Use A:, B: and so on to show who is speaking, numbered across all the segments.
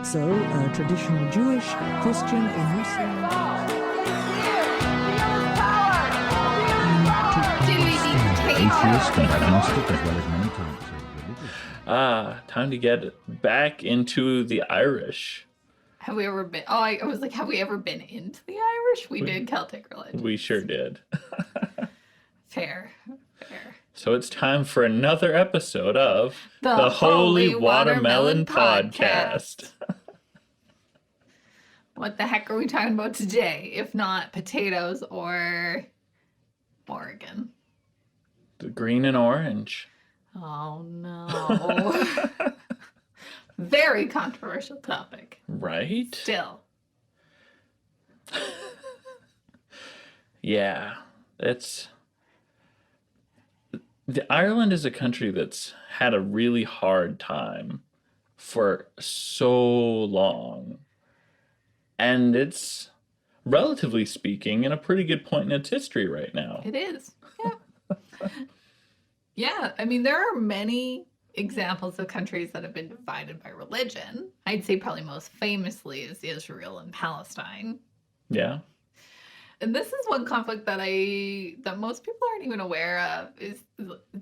A: So, traditional Jewish, Christian, or Muslim.
B: Atheist and agnostic, as well as many types of religion.
C: Time to get back into the Irish.
D: Have we ever been? Oh, I was like, have we ever been into the Irish? We did Celtic religion.
C: We sure did.
D: Fair.
C: So it's time for another episode of
D: The
C: Holy
D: Watermelon
C: Watermelon Podcast.
D: What the heck are we talking about today, if not potatoes or Oregon?
C: The green and orange.
D: Oh, no. Very controversial topic.
C: Right?
D: Still.
C: Yeah. Ireland is a country that's had a really hard time for so long. And it's, relatively speaking, in a pretty good point in its history right now.
D: It is. Yeah. Yeah. I mean, there are many examples of countries that have been divided by religion. I'd say probably most famously is Israel and Palestine.
C: Yeah.
D: And this is one conflict that most people aren't even aware of, is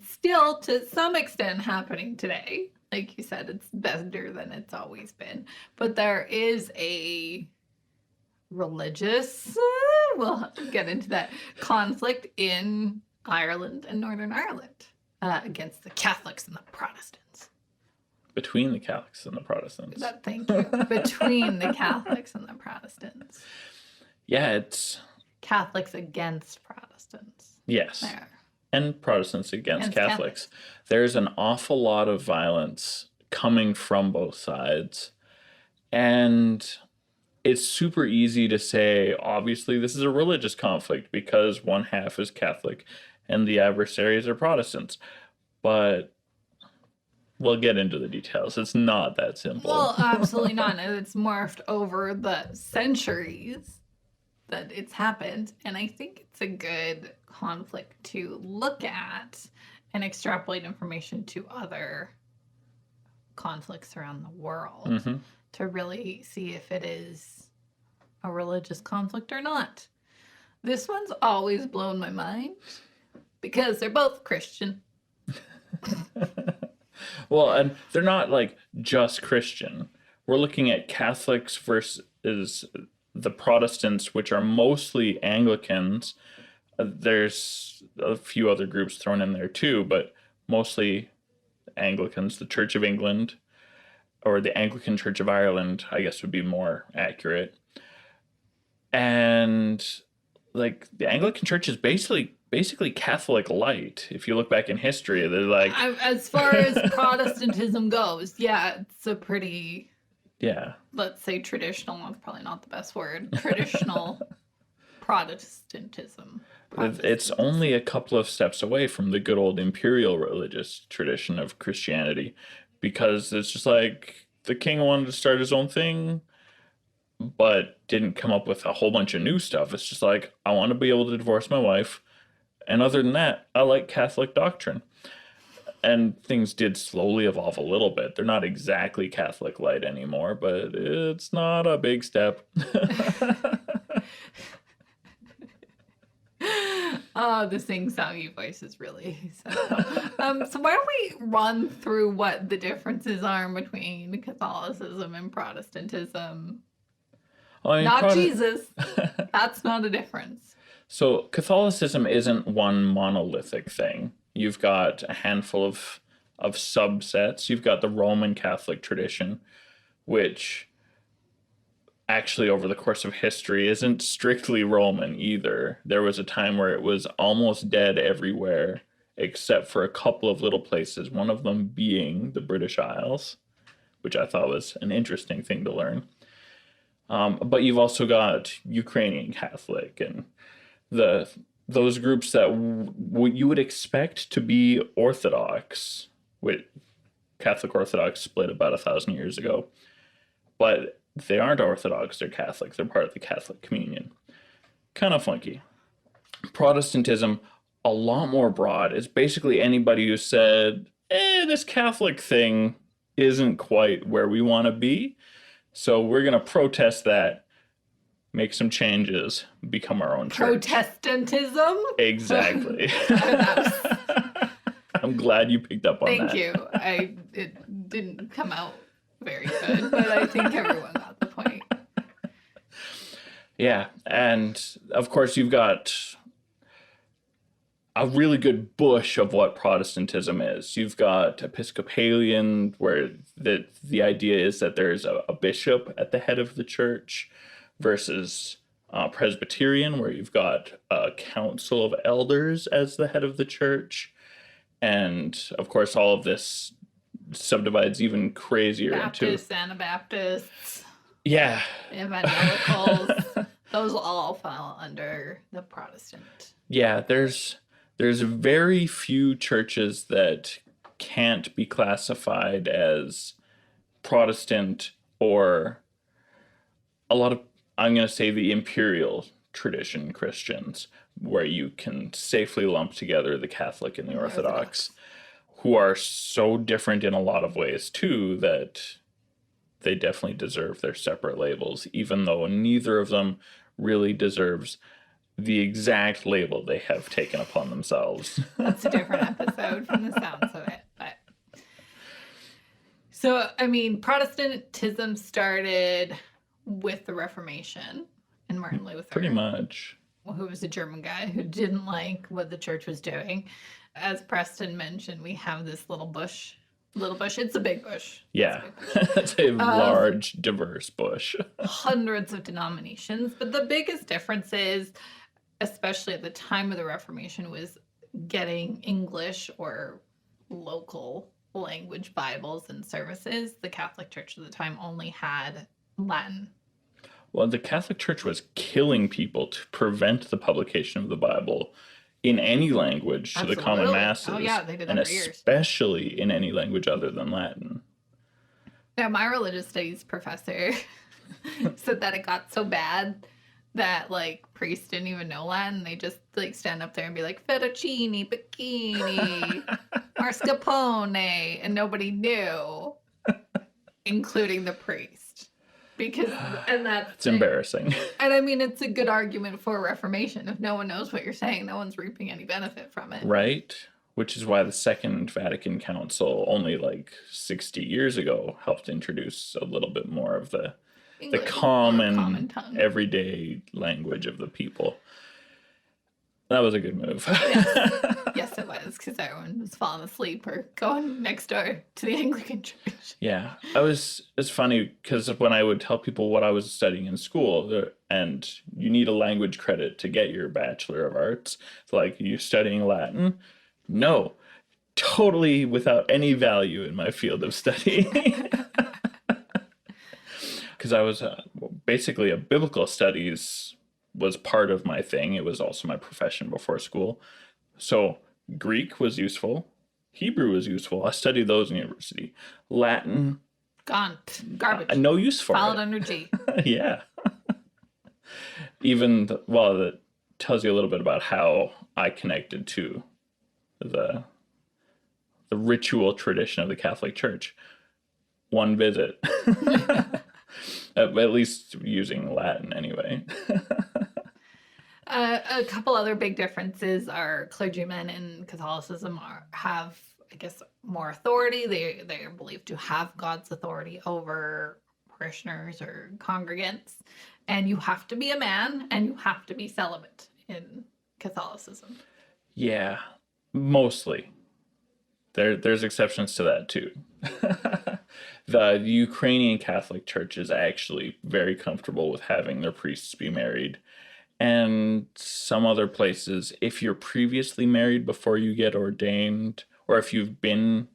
D: still to some extent happening today. Like you said, it's better than it's always been. But there is a religious, we'll get into that, conflict in Ireland and Northern Ireland against the Catholics and the Protestants.
C: Between the Catholics and the Protestants.
D: Thank you. Between the Catholics and the Protestants.
C: Yeah, it's...
D: Catholics against Protestants.
C: Yes.
D: There.
C: And Protestants against Catholics. There's an awful lot of violence coming from both sides. And it's super easy to say, obviously, this is a religious conflict because one half is Catholic and the adversaries are Protestants. But we'll get into the details. It's not that simple.
D: Well, absolutely not. And it's morphed over the centuries that it's happened. And I think it's a good conflict to look at and extrapolate information to other conflicts around the world to really see if it is a religious conflict or not. This one's always blown my mind because they're both Christian.
C: Well, and they're not like just Christian. We're looking at Catholics versus the Protestants, which are mostly Anglicans. There's a few other groups thrown in there too, but mostly Anglicans. The Church of England, or the Anglican Church of Ireland, I guess would be more accurate. And like the Anglican Church is basically Catholic light. If you look back in history, they're like...
D: As far as Protestantism goes, yeah, it's a pretty...
C: Yeah.
D: Let's say traditional, that's probably not the best word. Traditional Protestantism.
C: It's only a couple of steps away from the good old imperial religious tradition of Christianity, because it's just like the king wanted to start his own thing, but didn't come up with a whole bunch of new stuff. It's just like, I want to be able to divorce my wife. And other than that, I like Catholic doctrine. And things did slowly evolve a little bit. They're not exactly Catholic light anymore, but it's not a big step.
D: Oh, the sing-songy voice is really so why don't we run through what the differences are between Catholicism and Protestantism? Jesus. That's not a difference.
C: So Catholicism isn't one monolithic thing. You've got a handful of subsets. You've got the Roman Catholic tradition, which actually over the course of history isn't strictly Roman either. There was a time where it was almost dead everywhere, except for a couple of little places, one of them being the British Isles, which I thought was an interesting thing to learn. But you've also got Ukrainian Catholic and those groups that you would expect to be Orthodox, with Catholic Orthodox split about 1,000 years ago. But they aren't Orthodox, they're Catholic. They're part of the Catholic communion. Kind of funky. Protestantism, a lot more broad. It's basically anybody who said, this Catholic thing isn't quite where we want to be. So we're going to protest that, make some changes, become our own church.
D: Protestantism?
C: Exactly. I'm glad you picked up on that.
D: Thank you. It didn't come out very good, but I think everyone got the point.
C: Yeah, and of course you've got a really good bush of what Protestantism is. You've got Episcopalian, where the idea is that there's a bishop at the head of the church, versus Presbyterian, where you've got a council of elders as the head of the church. And of course, all of this subdivides even crazier
D: Baptists, Anabaptists,
C: yeah,
D: evangelicals. Those all fall under the Protestant.
C: Yeah, there's very few churches that can't be classified as Protestant, or a lot of, I'm going to say, the imperial tradition Christians, where you can safely lump together the Catholic and the Orthodox, who are so different in a lot of ways too, that they definitely deserve their separate labels, even though neither of them really deserves the exact label they have taken upon themselves.
D: That's a different episode from the sounds of it. But so, I mean, Protestantism started with the Reformation and Martin Luther.
C: Pretty much.
D: Who was a German guy who didn't like what the church was doing. As Preston mentioned, we have this little bush. It's a big bush.
C: Yeah, it's a large, diverse bush.
D: Hundreds of denominations. But the biggest difference is, especially at the time of the Reformation, was getting English or local language Bibles and services. The Catholic Church at the time only had Latin.
C: Well, the Catholic Church was killing people to prevent the publication of the Bible in any language to the common masses.
D: Oh, yeah, they did that
C: and
D: for years.
C: Especially in any language other than Latin.
D: Yeah, my religious studies professor said that it got so bad that, like, priests didn't even know Latin. They just, like, stand up there and be like, fettuccine, bikini, mascarpone, and nobody knew, including the priest. Because, and that's
C: embarrassing.
D: And I mean, it's a good argument for Reformation. If no one knows what you're saying, no one's reaping any benefit from it.
C: Right? Which is why the Second Vatican Council, only like 60 years ago, helped introduce a little bit more of the common tongue, everyday language of the people. That was a good move.
D: Yes, it was, because everyone was falling asleep or going next door to the Anglican Church.
C: Yeah, it's funny because when I would tell people what I was studying in school, and you need a language credit to get your Bachelor of Arts, it's like, you're studying Latin? No, totally without any value in my field of study. Because I was basically a biblical studies was part of my thing. It was also my profession before school. So Greek was useful. Hebrew was useful. I studied those in university. Latin.
D: Garbage.
C: No use for
D: Filed
C: it.
D: under G.
C: Yeah. Even, that tells you a little bit about how I connected to the ritual tradition of the Catholic Church. One visit. At least using Latin anyway.
D: A couple other big differences are clergymen in Catholicism have, I guess, more authority. They are believed to have God's authority over parishioners or congregants. And you have to be a man and you have to be celibate in Catholicism.
C: Yeah, mostly. There's exceptions to that too. The Ukrainian Catholic Church is actually very comfortable with having their priests be married. And some other places, if you're previously married before you get ordained, or if you've been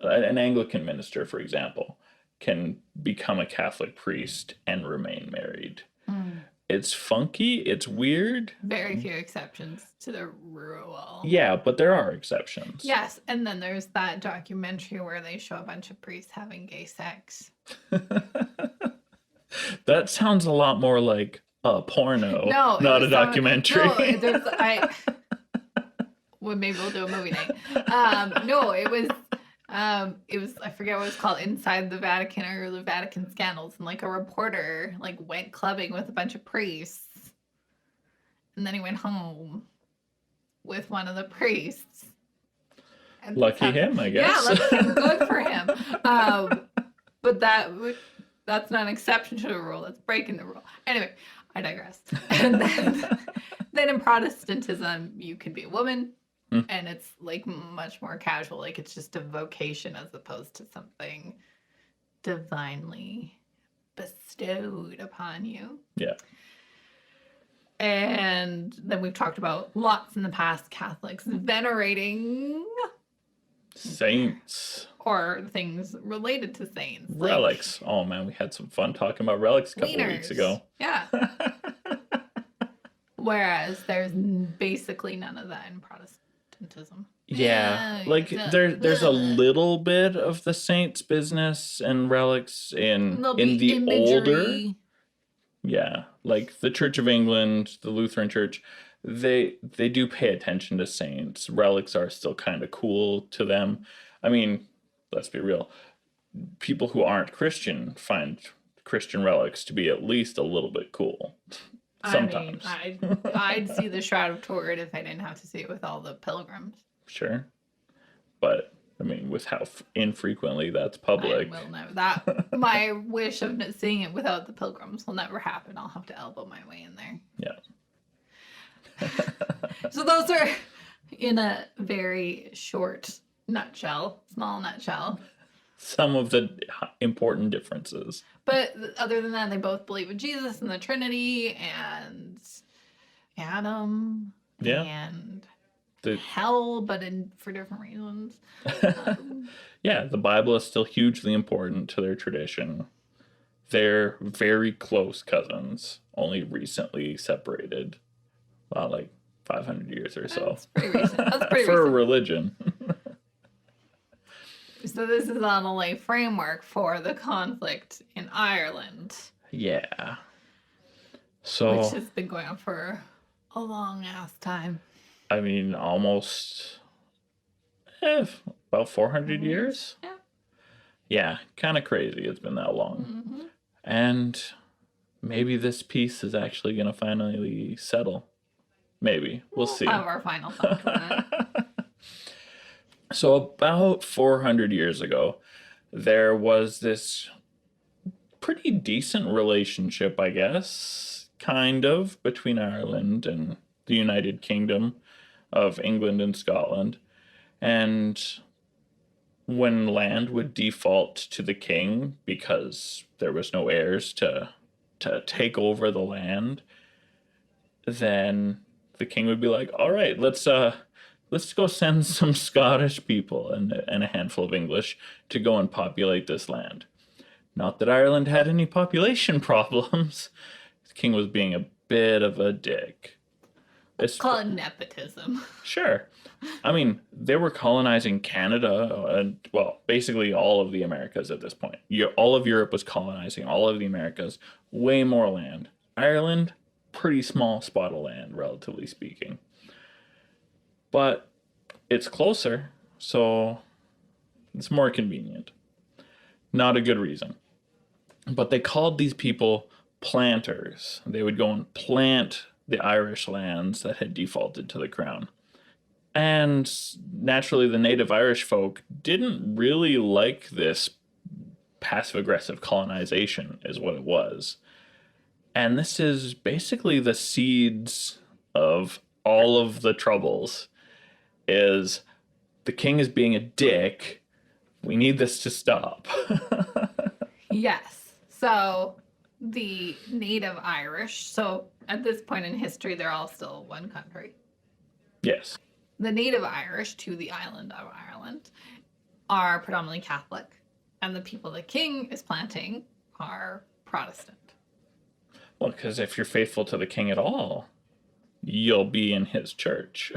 C: an Anglican minister, for example, can become a Catholic priest and remain married. It's funky. It's weird.
D: Very few exceptions to the rule.
C: Yeah, but there are exceptions.
D: Yes, and then there's that documentary where they show a bunch of priests having gay sex.
C: That sounds a lot more like a porno, not a documentary.
D: Well, maybe we'll do a movie night. No, it was It was, I forget what it was called, Inside the Vatican or the Vatican Scandals, and like a reporter like went clubbing with a bunch of priests, and then he went home with one of the priests. And
C: Lucky him, I guess.
D: Yeah, lucky him. Good for him. But that's not an exception to the rule. That's breaking the rule. Anyway, I digress. And then in Protestantism, you can be a woman. And it's like much more casual. Like it's just a vocation as opposed to something divinely bestowed upon you.
C: Yeah.
D: And then we've talked about lots in the past Catholics venerating
C: saints
D: or things related to saints.
C: Relics. Like, oh man, we had some fun talking about relics a couple weeks ago.
D: Yeah. Whereas there's basically none of that in Protestantism.
C: Yeah, like there's a little bit of the saints business and relics in the older. Yeah, like the Church of England, the Lutheran Church, they do pay attention to saints. Relics are still kind of cool to them. I mean, let's be real. People who aren't Christian find Christian relics to be at least a little bit cool. Sometimes.
D: I mean, I'd see the Shroud of Turin if I didn't have to see it with all the pilgrims.
C: Sure. But, I mean, with how infrequently that's public.
D: I will never. My wish of seeing it without the pilgrims will never happen. I'll have to elbow my way in there.
C: Yeah.
D: So those are, in a very short nutshell, small nutshell,
C: some of the important differences.
D: But other than that, they both believe in Jesus and the Trinity and Adam and hell, but for different reasons.
C: Yeah, the Bible is still hugely important to their tradition. They're very close cousins, only recently separated. Well, like 500 years or so.
D: That's pretty recent. That's pretty
C: for
D: recent.
C: a religion.
D: So this is on a lay framework for the conflict in Ireland.
C: Yeah. So
D: which has been going on for a long ass time.
C: I mean, almost about 400 years.
D: Yeah.
C: Yeah, kind of crazy. It's been that long.
D: Mm-hmm.
C: And maybe this piece is actually going to finally settle. Maybe. We'll see.
D: Have our final thoughts on it.
C: So about 400 years ago, there was this pretty decent relationship, I guess, kind of, between Ireland and the United Kingdom of England and Scotland. And when land would default to the king because there was no heirs to take over the land, then the king would be like, all right, let's go send some Scottish people and a handful of English to go and populate this land. Not that Ireland had any population problems. The king was being a bit of a dick.
D: Let's call it nepotism.
C: Sure. I mean, they were colonizing Canada and, well, basically all of the Americas at this point. All of Europe was colonizing all of the Americas. Way more land. Ireland, pretty small spot of land, relatively speaking. But it's closer, so it's more convenient. Not a good reason. But they called these people planters. They would go and plant the Irish lands that had defaulted to the crown. And naturally, the native Irish folk didn't really like this passive-aggressive colonization, is what it was. And this is basically the seeds of all of the troubles. Is the king is being a dick. We need this to stop.
D: Yes. So the native Irish, so at this point in history, they're all still one country.
C: Yes.
D: The native Irish to the island of Ireland are predominantly Catholic, and the people the king is planting are Protestant.
C: Well, because if you're faithful to the king at all, you'll be in his church.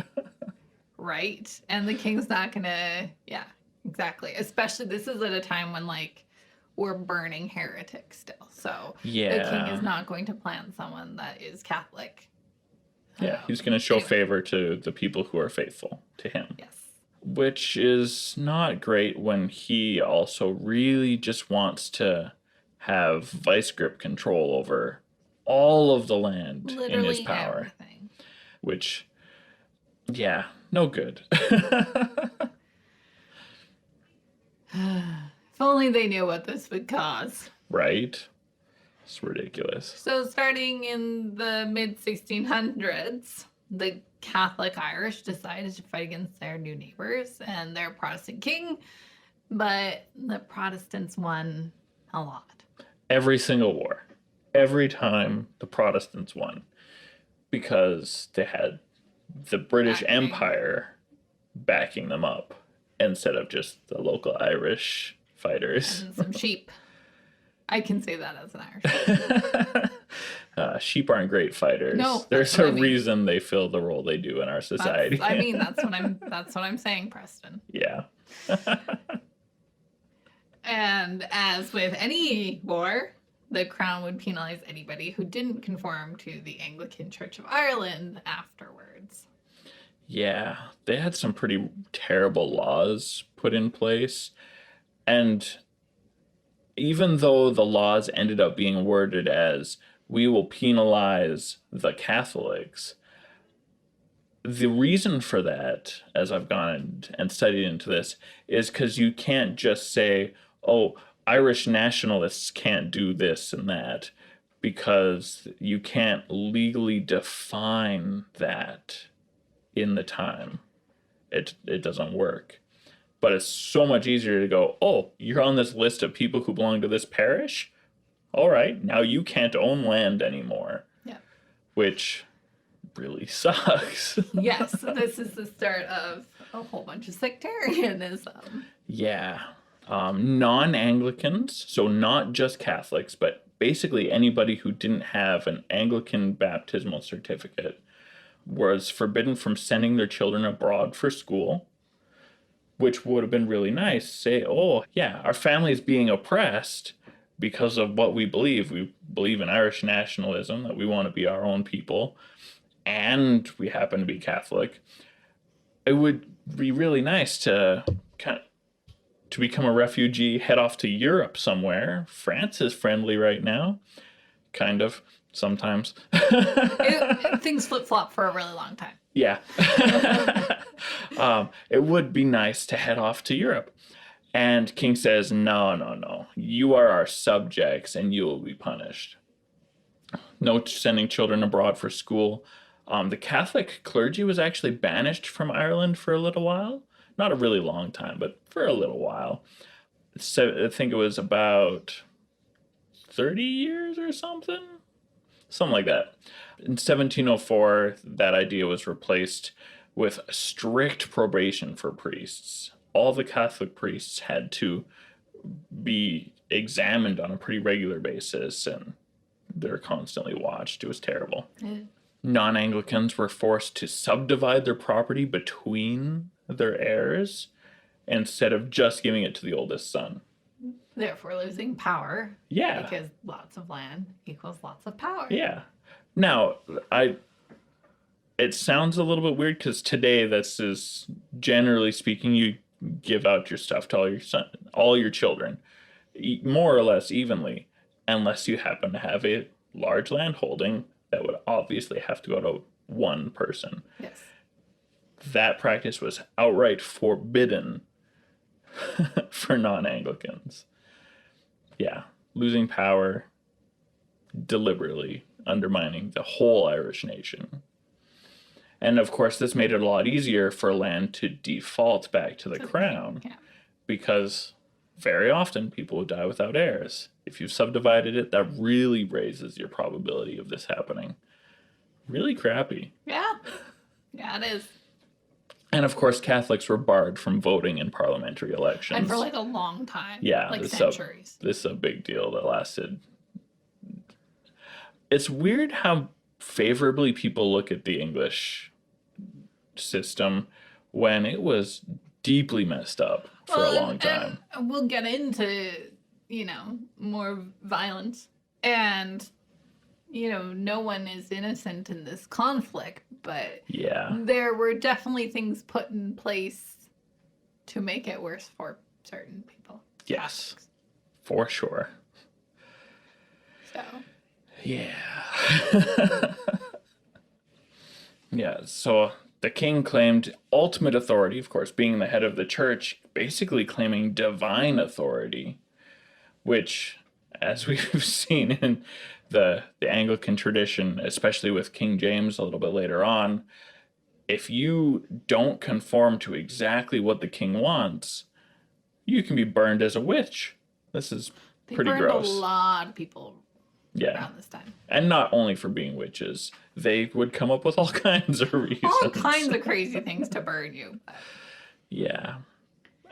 D: Right. And the king's not gonna, yeah, exactly. Especially this is at a time when like we're burning heretics still. So the king is not going to plant someone that is Catholic.
C: Yeah, he's going to show favor to the people who are faithful to him.
D: Yes.
C: which is not great when he also really just wants to have vice grip control over all of the land in his
D: Literally
C: power.
D: everything.
C: Which, yeah, no good.
D: If only they knew what this would cause.
C: Right? It's ridiculous.
D: So starting in the mid-1600s, the Catholic Irish decided to fight against their new neighbors and their Protestant king, but the Protestants won a lot.
C: Every single war. Every time the Protestants won. Because they had the British Empire backing them up instead of just the local Irish fighters.
D: And some sheep. I can say that as an Irish.
C: Sheep aren't great fighters.
D: No,
C: There's a reason they fill the role they do in our society.
D: That's what I'm saying, Preston.
C: Yeah.
D: And as with any war, the crown would penalize anybody who didn't conform to the Anglican Church of Ireland afterwards.
C: Yeah, they had some pretty terrible laws put in place. And even though the laws ended up being worded as, we will penalize the Catholics, the reason for that, as I've gone and studied into this, is because you can't just say, oh, Irish nationalists can't do this and that, because you can't legally define that in the time. It doesn't work. But it's so much easier to go, oh, you're on this list of people who belong to this parish? All right, now you can't own land anymore. Yeah. Which really sucks.
D: Yes, this is the start of a whole bunch of sectarianism.
C: Yeah. Non-Anglicans, so not just Catholics, but basically anybody who didn't have an Anglican baptismal certificate was forbidden from sending their children abroad for school, which would have been really nice. Say, oh, yeah, our family is being oppressed because of what we believe. We believe in Irish nationalism, that we want to be our own people, and we happen to be Catholic. It would be really nice to become a refugee, head off to Europe somewhere. France is friendly right now. Kind of, sometimes.
D: Things flip-flop for a really long time.
C: Yeah. It would be nice to head off to Europe. And King says, no. You are our subjects and you will be punished. No sending children abroad for school. The Catholic clergy was actually banished from Ireland for a little while. Not a really long time, but for a little while. So I think it was about 30 years or something. Something like that. In 1704, that idea was replaced with strict probation for priests. All the Catholic priests had to be examined on a pretty regular basis, and they're constantly watched. It was terrible. Non-Anglicans were forced to subdivide their property between their heirs instead of just giving it to the oldest son.
D: Therefore losing power.
C: Yeah.
D: Because lots of land equals lots of power.
C: Yeah. Now, it sounds a little bit weird because today this is, generally speaking, you give out your stuff to all your children, more or less evenly, unless you happen to have a large land holding that would obviously have to go to one person.
D: Yes.
C: That practice was outright forbidden for non-Anglicans. Yeah, losing power, deliberately undermining the whole Irish nation. And of course, this made it a lot easier for land to default back to the crown, because very often people would die without heirs. If you've subdivided it, that really raises your probability of this happening. Really crappy.
D: Yeah. Yeah, it is.
C: And of course, Catholics were barred from voting in parliamentary elections.
D: And for like a long time.
C: Yeah.
D: Like centuries.
C: This is a big deal that lasted. It's weird how favorably people look at the English system when it was deeply messed up for a long time.
D: And we'll get into, more violence. And, no one is innocent in this conflict, but
C: yeah,
D: there were definitely things put in place to make it worse for certain people.
C: Yes, for sure.
D: So.
C: Yeah. Yeah, so the king claimed ultimate authority, of course, being the head of the church, basically claiming divine authority, which, as we've seen in the Anglican tradition, especially with King James a little bit later on, if you don't conform to exactly what the king wants, you can be burned as a witch. This is pretty
D: burned
C: gross.
D: A lot of people
C: Yeah.
D: around this time.
C: And not only for being witches, they would come up with all kinds of reasons.
D: All kinds of crazy things to burn you.
C: Yeah.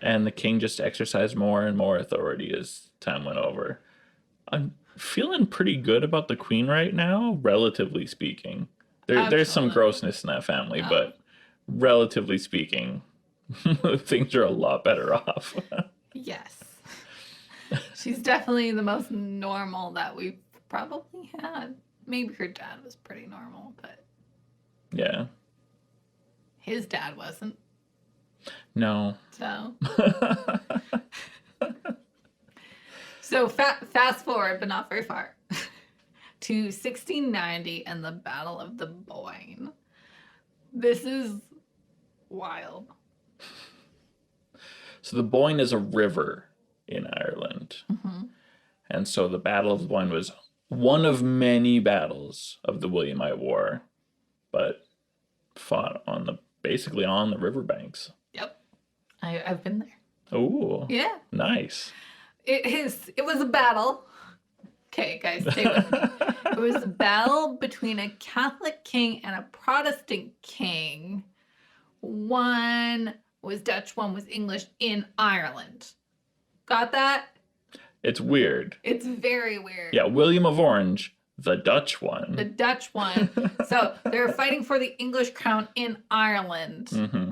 C: And the king just exercised more and more authority as time went over. I'm feeling pretty good about the queen right now, relatively speaking. There's some grossness in that family, but relatively speaking, things are a lot better off.
D: Yes. She's definitely the most normal that we've probably had. Maybe her dad was pretty normal, but
C: yeah.
D: His dad wasn't.
C: No.
D: So. So fast forward, but not very far, to 1690 and the Battle of the Boyne. This is wild.
C: So the Boyne is a river in Ireland.
D: Mm-hmm.
C: And so the Battle of the Boyne was one of many battles of the Williamite War, but fought basically on the riverbanks.
D: Yep. I've been there.
C: Oh.
D: Yeah.
C: Nice.
D: It was a battle. Okay, guys, stay with me. It was a battle between a Catholic king and a Protestant king. One was Dutch, one was English in Ireland. Got that?
C: It's weird.
D: It's very weird.
C: Yeah, William of Orange, the Dutch one.
D: The Dutch one. So they're fighting for the English crown in Ireland.
C: Mm-hmm.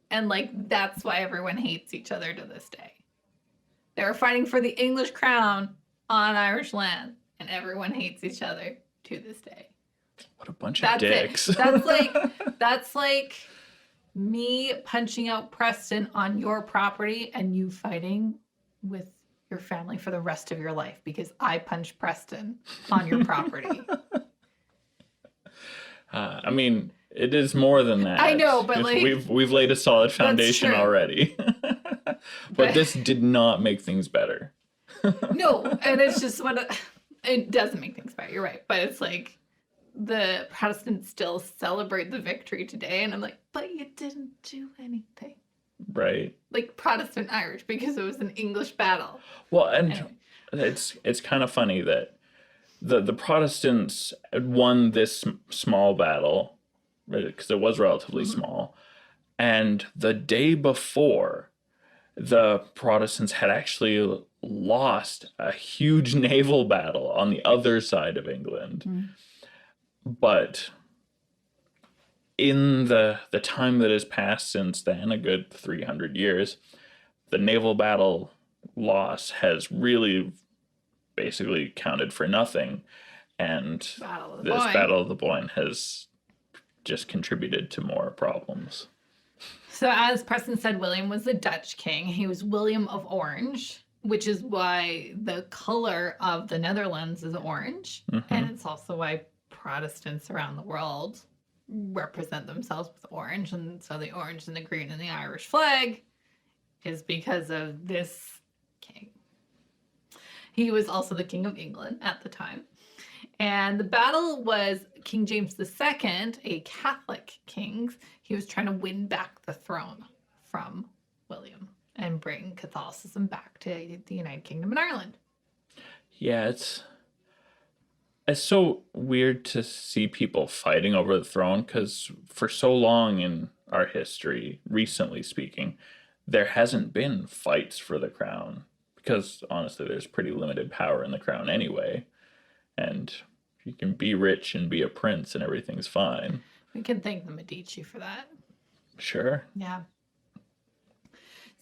D: And that's why everyone hates each other to this day. They were fighting for the English crown on Irish land, and everyone hates each other to this day.
C: What a bunch of dicks.
D: That's like me punching out Preston on your property and you fighting with your family for the rest of your life because I punched Preston on your property.
C: I mean, it is more than that.
D: I know, but
C: we've laid a solid foundation already. But this did not make things better.
D: No, and it's just it doesn't make things better. You're right, but it's like the Protestants still celebrate the victory today, and I'm like, but you didn't do anything.
C: Right.
D: Like Protestant Irish because it was an English battle.
C: Well, and it's kind of funny that the Protestants won this small battle because it was relatively small, and the day before, the Protestants had actually lost a huge naval battle on the other side of England. Mm. But in the time that has passed since then, a good 300 years, the naval battle loss has really basically counted for nothing. And Battle of the Boyne has just contributed to more problems.
D: So as Preston said, William was the Dutch king. He was William of Orange, which is why the color of the Netherlands is orange. Mm-hmm. And it's also why Protestants around the world represent themselves with orange. And so the orange and the green in the Irish flag is because of this king. He was also the King of England at the time. And the battle was King James II, a Catholic king. He was trying to win back the throne from William and bring Catholicism back to the United Kingdom and Ireland.
C: Yeah, it's so weird to see people fighting over the throne because for so long in our history, recently speaking, there hasn't been fights for the crown because honestly, there's pretty limited power in the crown anyway. And you can be rich and be a prince and everything's fine.
D: We can thank the Medici for that.
C: Sure.
D: Yeah.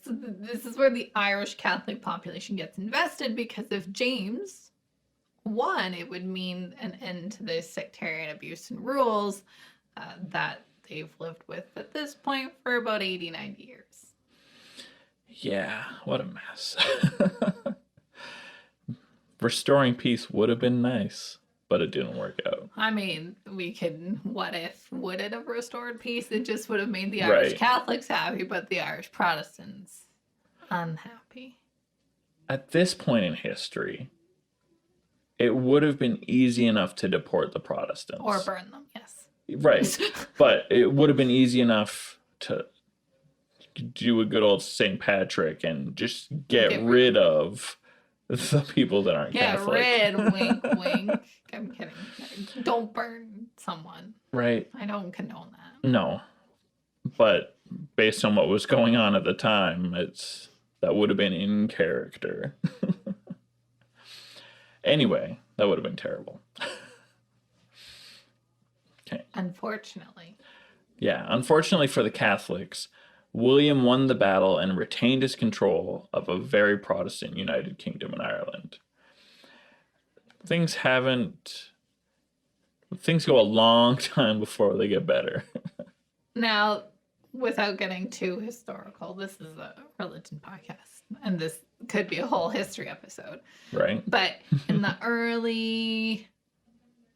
D: So this is where the Irish Catholic population gets invested because if James won, it would mean an end to the sectarian abuse and rules that they've lived with at this point for about 80, 90 years.
C: Yeah, what a mess. Restoring peace would have been nice, but it didn't work out.
D: I mean, what if, would it have restored peace? It just would have made the Irish Catholics happy, but the Irish Protestants unhappy.
C: At this point in history, it would have been easy enough to deport the Protestants.
D: Or burn them, yes.
C: Right. But it would have been easy enough to do a good old St. Patrick and just get rid of the people that aren't Catholic.
D: Get rid, wink, wink. I'm kidding. Don't burn someone.
C: Right.
D: I don't condone that.
C: No. But based on what was going on at the time, that would have been in character. Anyway, that would have been terrible. Okay.
D: Unfortunately.
C: Yeah, unfortunately for the Catholics, William won the battle and retained his control of a very Protestant United Kingdom in Ireland. Things go a long time before they get better.
D: Now, without getting too historical, this is a religion podcast, and this could be a whole history episode.
C: Right.
D: But in the early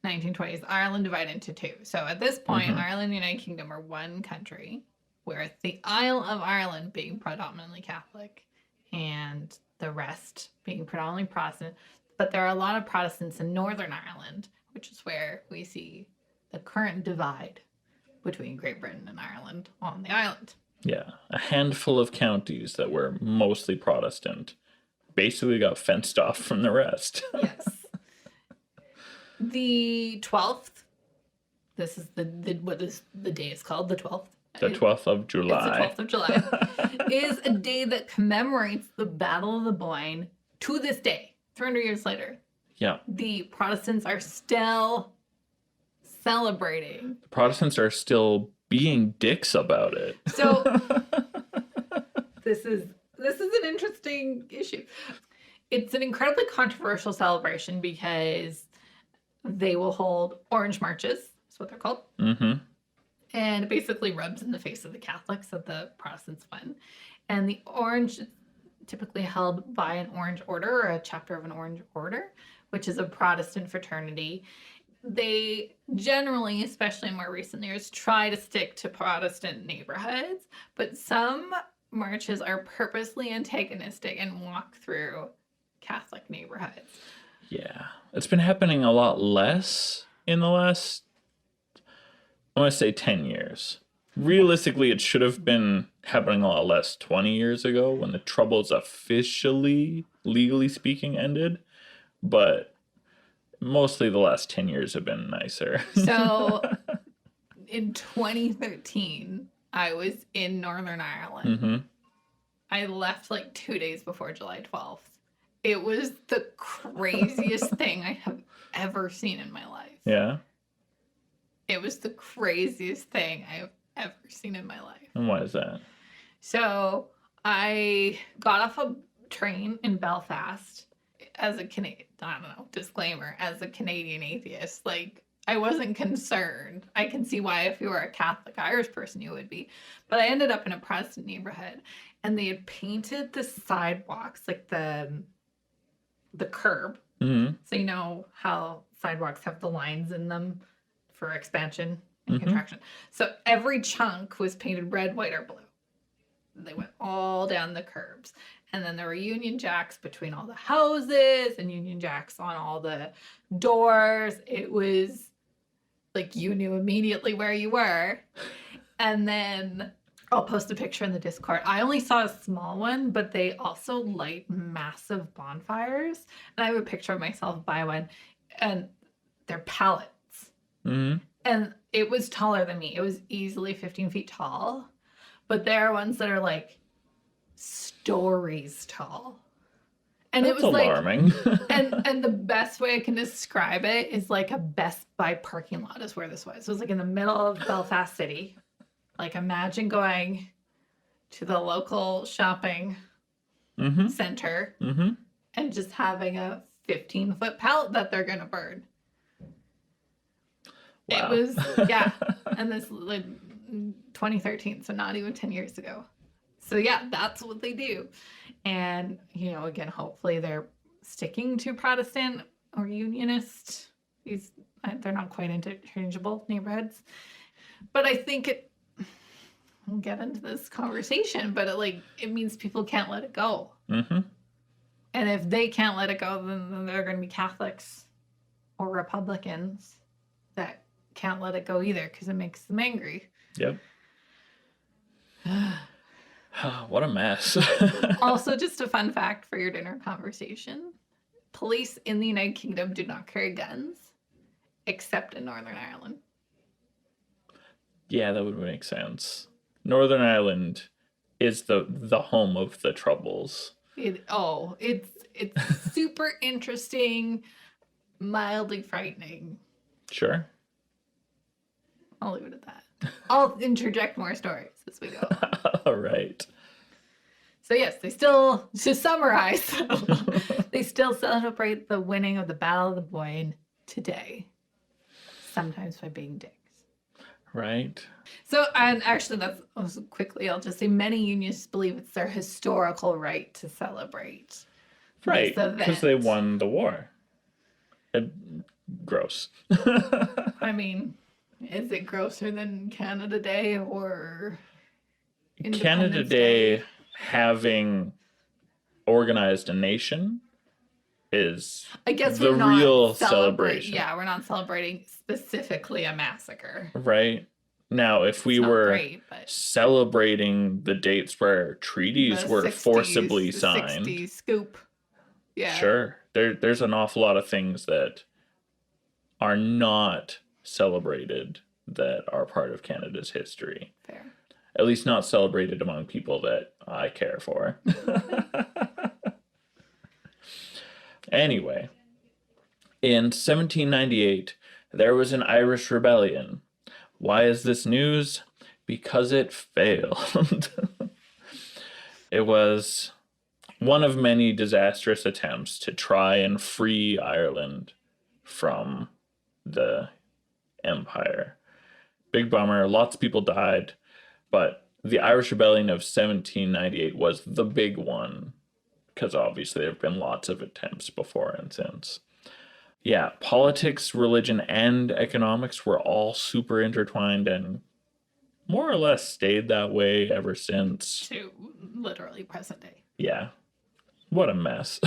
D: 1920s, Ireland divided into two. So at this point, Ireland and the United Kingdom are one country, where the Isle of Ireland being predominantly Catholic and the rest being predominantly Protestant. But there are a lot of Protestants in Northern Ireland, which is where we see the current divide between Great Britain and Ireland on the island.
C: Yeah, a handful of counties that were mostly Protestant basically got fenced off from the rest.
D: Yes. The 12th, this is what is the day is called, the 12th.
C: The 12th of July.
D: It's the 12th of July. Is a day that commemorates the Battle of the Boyne to this day, 300 years later.
C: Yeah.
D: The Protestants are still celebrating.
C: The Protestants are still being dicks about it.
D: So this is an interesting issue. It's an incredibly controversial celebration because they will hold orange marches. That's what they're called.
C: Mm-hmm.
D: And it basically rubs in the face of the Catholics that the Protestants won. And the orange is typically held by an orange order or a chapter of an orange order, which is a Protestant fraternity. They generally, especially in more recent years, try to stick to Protestant neighborhoods, but some marches are purposely antagonistic and walk through Catholic neighborhoods.
C: Yeah. It's been happening a lot less in the last, I want to say 10 years. Realistically, it should have been happening a lot less 20 years ago when the Troubles officially, legally speaking, ended. But mostly the last 10 years have been nicer.
D: So in 2013, I was in Northern Ireland.
C: Mm-hmm.
D: I left like 2 days before July 12th. It was the craziest thing I have ever seen in my life.
C: Yeah.
D: It was the craziest thing I have ever seen in my life.
C: And why is that?
D: So I got off a train in Belfast as a Canadian, I don't know, disclaimer, as a Canadian atheist. Like, I wasn't concerned. I can see why if you were a Catholic Irish person you would be. But I ended up in a Protestant neighborhood and they had painted the sidewalks, like the curb.
C: Mm-hmm.
D: So you know how sidewalks have the lines in them for expansion and contraction. So every chunk was painted red, white, or blue. They went all down the curbs. And then there were Union Jacks between all the houses and Union Jacks on all the doors. It was like you knew immediately where you were. And then I'll post a picture in the Discord. I only saw a small one, but they also light massive bonfires. And I have a picture of myself by one. And they're pallets.
C: Mm-hmm.
D: And it was taller than me. It was easily 15 feet tall. But there are ones that are like stories tall. And
C: That's
D: it was
C: alarming.
D: like and the best way I can describe it is like a Best Buy parking lot is where this was. It was like in the middle of Belfast City. Like imagine going to the local shopping center and just having a 15-foot pallet that they're gonna burn.
C: Wow.
D: It was, yeah. And this like 2013, so not even 10 years ago. So yeah, that's what they do. And, again, hopefully they're sticking to Protestant or Unionist. They're not quite interchangeable neighborhoods. But I think we'll get into this conversation, but it means people can't let it go.
C: Mm-hmm.
D: And if they can't let it go, then they're going to be Catholics or Republicans that can't let it go either because it makes them angry.
C: Yep. What a mess.
D: Also, just a fun fact for your dinner conversation. Police in the United Kingdom do not carry guns, except in Northern Ireland.
C: Yeah, that would make sense. Northern Ireland is the home of the Troubles.
D: It's super interesting, mildly frightening.
C: Sure.
D: I'll leave it at that. I'll interject more stories as we go.
C: All right.
D: So yes, they still, to summarize, they still celebrate the winning of the Battle of the Boyne today, sometimes by being dicks.
C: Right.
D: So, and actually, I'll just say many unionists believe it's their historical right to celebrate.
C: Right, because they won the war. Gross.
D: I mean, is it grosser than Canada Day or
C: Canada Day having organized a nation is,
D: I guess,
C: the
D: we're not
C: real celebration.
D: Yeah, we're not celebrating specifically a massacre.
C: Right. Now, if we were celebrating the dates where treaties were forcibly signed.
D: 60s scoop. Yeah.
C: Sure. There's an awful lot of things that are not celebrated that are part of Canada's history.
D: Fair.
C: At least not celebrated among people that I care for. Anyway, in 1798, there was an Irish rebellion. Why is this news? Because it failed. It was one of many disastrous attempts to try and free Ireland from the empire. Big bummer. Lots of people died. But the Irish Rebellion of 1798 was the big one, because obviously there have been lots of attempts before and since. Yeah, politics, religion, and economics were all super intertwined and more or less stayed that way ever since.
D: To literally present day.
C: Yeah. What a mess.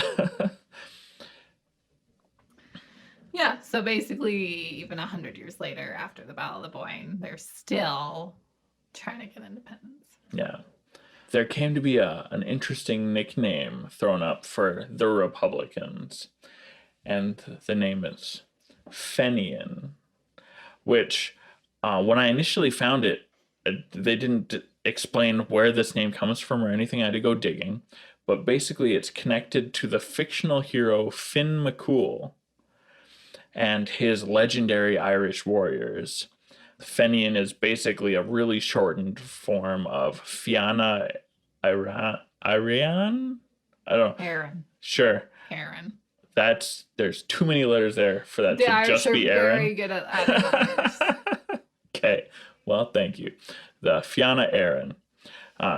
D: Yeah, so basically, even 100 years later, after the Battle of the Boyne, they're still trying to get independence.
C: Yeah. There came to be an interesting nickname thrown up for the Republicans, and the name is Fenian, which, when I initially found it, they didn't explain where this name comes from or anything. I had to go digging, but basically it's connected to the fictional hero Finn McCool and his legendary Irish warriors. Fenian is basically a really shortened form of Fianna Éireann? I don't know.
D: Aaron.
C: Sure.
D: Aaron.
C: There's too many letters there for that to
D: Irish
C: just be Aaron.
D: Very good at adding letters.
C: Okay. Well, thank you. The Fianna Éireann.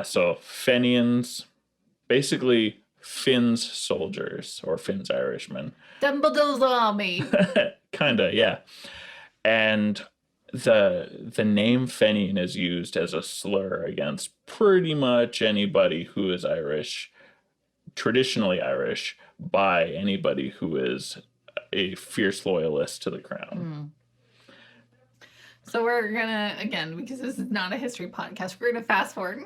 C: So Fenians, basically Finn's soldiers or Finn's Irishmen.
D: Dumbledore's army.
C: Kinda, yeah. And the name Fenian is used as a slur against pretty much anybody who is Irish, traditionally Irish, by anybody who is a fierce loyalist to the crown.
D: So we're gonna, again, because this is not a history podcast, we're gonna fast forward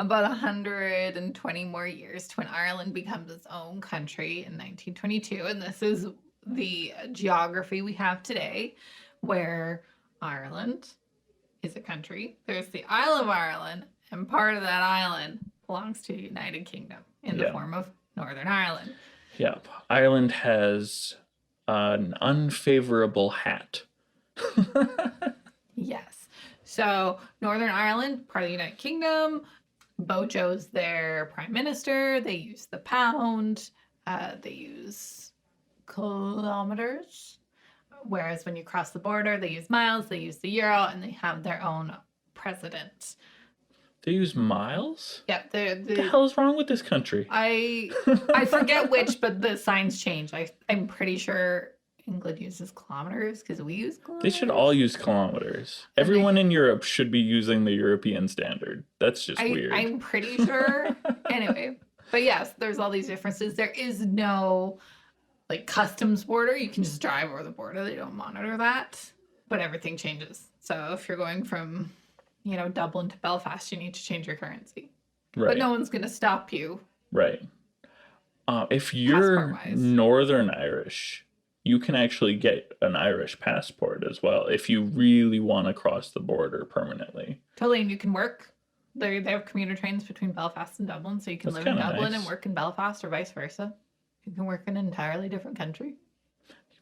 D: about 120 more years to when Ireland becomes its own country in 1922, and this is the geography we have today, where Ireland is a country. There's the Isle of Ireland, and part of that island belongs to the United Kingdom in the form of Northern Ireland.
C: Yeah, Ireland has an unfavorable hat.
D: Yes. So Northern Ireland, part of the United Kingdom. Bojo's their prime minister. They use the pound. They use kilometers. Whereas when you cross the border, they use miles, they use the euro, and they have their own president.
C: They use miles?
D: Yeah,
C: What the hell is wrong with this country?
D: I forget which, but the signs change. I'm pretty sure England uses kilometers because we use kilometers.
C: They should all use kilometers. Everyone in Europe should be using the European standard. That's just weird.
D: I'm pretty sure. Anyway, but yes, there's all these differences. There is no like customs border. You can just drive over the border. They don't monitor that, but everything changes. So if you're going from, Dublin to Belfast, you need to change your currency.
C: Right.
D: But no one's going to stop you.
C: Right. If you're
D: Passport-wise.
C: Northern Irish, you can actually get an Irish passport as well if you really want to cross the border permanently.
D: Totally, and you can work. They have commuter trains between Belfast and Dublin, so you can live in Dublin and work in Belfast or vice versa. You can work in an entirely different country.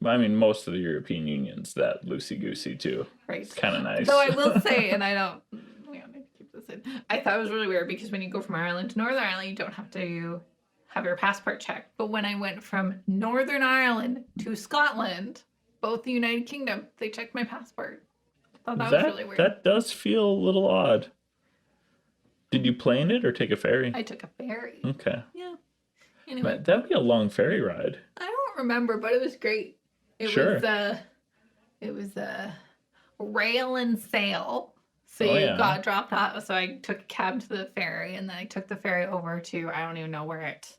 C: I mean, most of the European Union's that loosey-goosey too.
D: Right.
C: It's kind of nice.
D: Though I will say, and we don't need to keep this in, I thought it was really weird because when you go from Ireland to Northern Ireland, you don't have to have your passport checked. But when I went from Northern Ireland to Scotland, both the United Kingdom, they checked my passport. I thought that was really weird.
C: That does feel a little odd. Did you plane it or take a ferry?
D: I took a ferry.
C: Okay.
D: Yeah. Anyway.
C: That'd be a long ferry ride.
D: I don't remember, but it was great. It was a rail and sail. So got dropped off. So I took a cab to the ferry, and then I took the ferry over to, I don't even know where it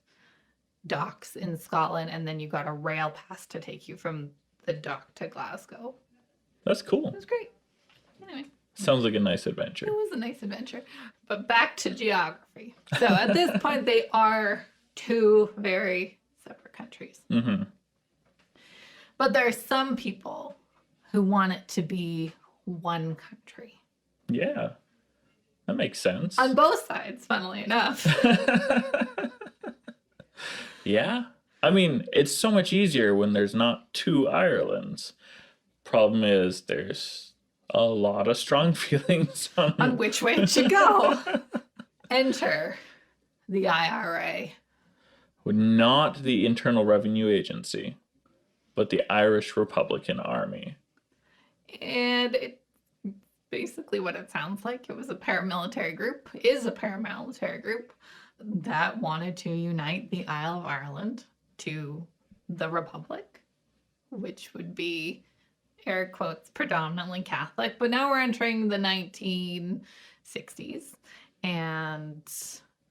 D: docks in Scotland, and then you got a rail pass to take you from the dock to Glasgow.
C: That's cool.
D: It was great. Anyway.
C: Sounds like a nice adventure.
D: It was a nice adventure. But back to geography. So at this point, they are two very separate countries.
C: Mm-hmm.
D: But there are some people who want it to be one country.
C: Yeah, that makes sense.
D: On both sides, funnily enough.
C: Yeah. I mean, it's so much easier when there's not two Irelands. Problem is, there's a lot of strong feelings
D: on which way it should go. Enter the IRA.
C: Not the Internal Revenue Agency, but the Irish Republican Army.
D: And it basically what it sounds like. It was a paramilitary group, is a paramilitary group that wanted to unite the Isle of Ireland to the Republic, which would be, air quotes, predominantly Catholic. But now we're entering the 1960s and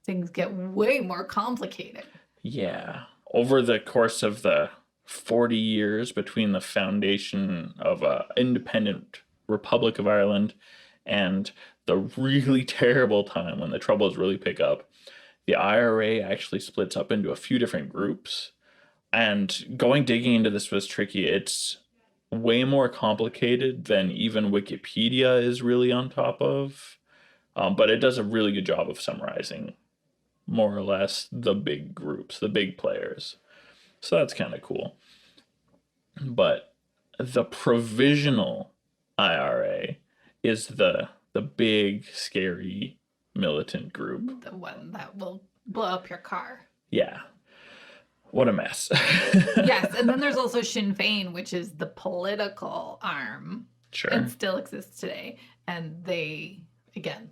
D: things get way more complicated.
C: Yeah. Over the course of the 40 years between the foundation of an independent Republic of Ireland and the really terrible time when the Troubles really pick up, the IRA actually splits up into a few different groups. And digging into this was tricky. It's way more complicated than even Wikipedia is really on top of. But it does a really good job of summarizing more or less the big groups, the big players. So that's kind of cool. But the provisional IRA is the big, scary, militant group.
D: The one that will blow up your car.
C: Yeah. What a mess.
D: Yes, and then there's also Sinn Féin, which is the political arm.
C: Sure.
D: And still exists today. And they, again,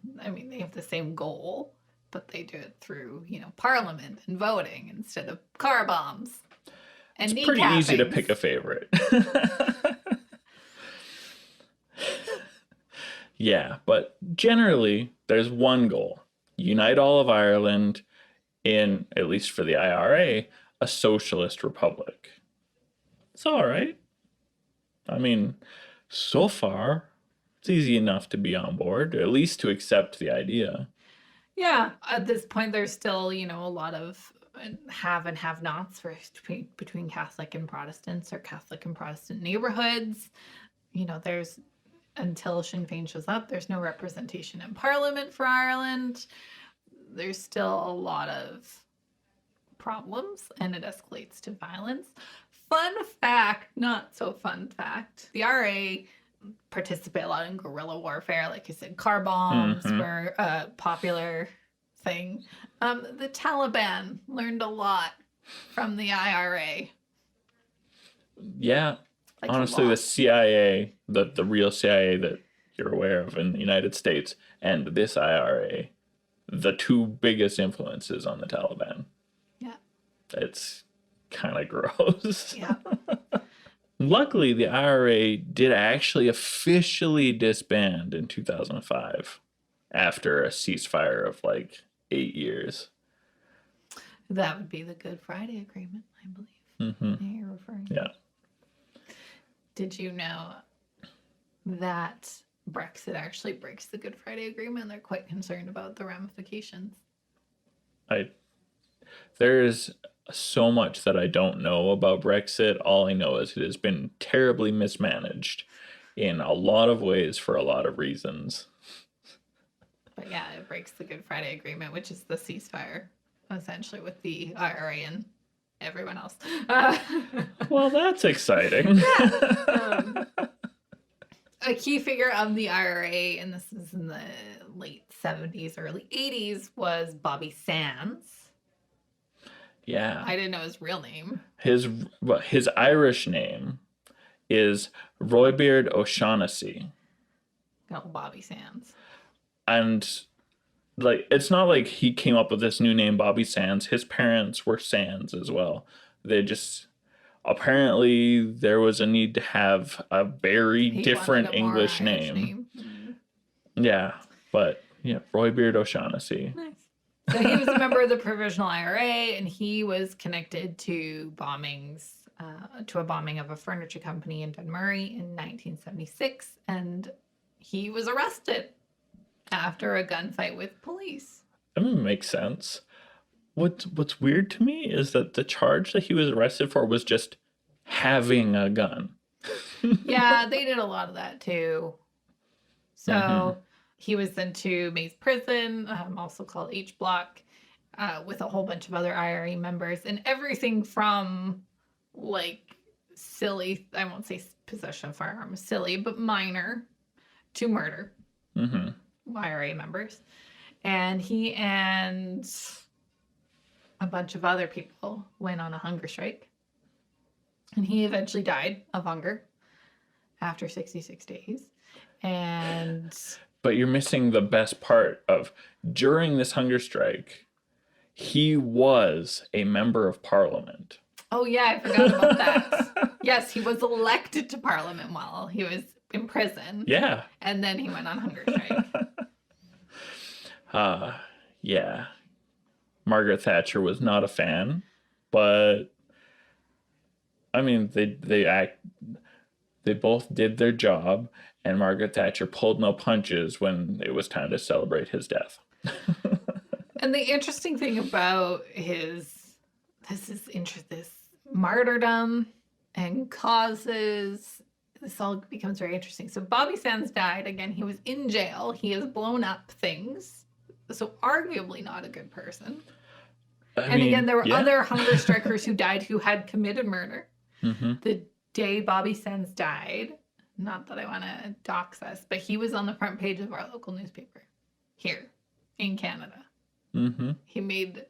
D: they have the same goal, but they do it through, parliament and voting instead of car bombs. And
C: it's pretty easy to pick a favorite. Yeah, but generally, there's one goal. Unite all of Ireland in, at least for the IRA, a socialist republic. It's all right. So far, it's easy enough to be on board, at least to accept the idea.
D: Yeah, at this point, there's still, a lot of have and have-nots between Catholic and Protestants or Catholic and Protestant neighborhoods. There's, until Sinn Féin shows up, there's no representation in Parliament for Ireland. There's still a lot of problems, and it escalates to violence. Fun fact, not so fun fact, the RA participate a lot in guerrilla warfare. Like you said, car bombs were a popular thing. The Taliban learned a lot from the IRA.
C: Yeah. Honestly, the CIA, the real CIA that you're aware of in the United States, and this IRA the two biggest influences on the Taliban.
D: Yeah.
C: It's kind of gross.
D: Yeah.
C: Luckily, the IRA did actually officially disband in 2005 after a ceasefire of like 8 years.
D: That would be the Good Friday Agreement, I believe.
C: Mm-hmm.
D: That you're referring to.
C: Yeah.
D: Did you know that Brexit actually breaks the Good Friday Agreement? They're quite concerned about the ramifications.
C: There's so much that I don't know about Brexit. All I know is it has been terribly mismanaged in a lot of ways for a lot of reasons.
D: But yeah, it breaks the Good Friday Agreement, which is the ceasefire, essentially, with the IRA and everyone else.
C: Well, that's exciting.
D: A key figure of the IRA, and this is in the late 70s, early 80s, was Bobby Sands.
C: Yeah.
D: I didn't know his real name.
C: His Irish name is Roybeard O'Shaughnessy.
D: No, Bobby Sands.
C: And like, it's not like he came up with this new name, Bobby Sands. His parents were Sands as well. They just, apparently there was a need to have a very different English name. Yeah, but yeah, Roybeard O'Shaughnessy.
D: Nice. So he was a member of the Provisional IRA, and he was connected to a bombing of a furniture company in Dunmurry in 1976, and he was arrested after a gunfight with police.
C: I mean, it makes sense. What's weird to me is that the charge that he was arrested for was just having a gun.
D: Yeah, they did a lot of that too. So he was sent to Maze Prison, also called H Block, with a whole bunch of other IRA members, and everything from like silly, I won't say possession of firearms, silly, but minor, to murder. IRA members. And he and a bunch of other people went on a hunger strike. And he eventually died of hunger after 66 days.
C: But you're missing the best part of, during this hunger strike, he was a member of parliament.
D: Oh yeah, I forgot about that. Yes, he was elected to parliament while he was in prison.
C: Yeah.
D: And then he went on hunger strike.
C: Yeah. Margaret Thatcher was not a fan, but I mean, they both did their job, and Margaret Thatcher pulled no punches when it was time to celebrate his death.
D: And the interesting thing about this martyrdom and causes, this all becomes very interesting. So Bobby Sands died. Again, he was in jail. He has blown up things. So arguably not a good person. I mean, again, there were other hunger strikers who died who had committed murder. The day Bobby Sands died, not that I want to dox us, but he was on the front page of our local newspaper here in Canada. He made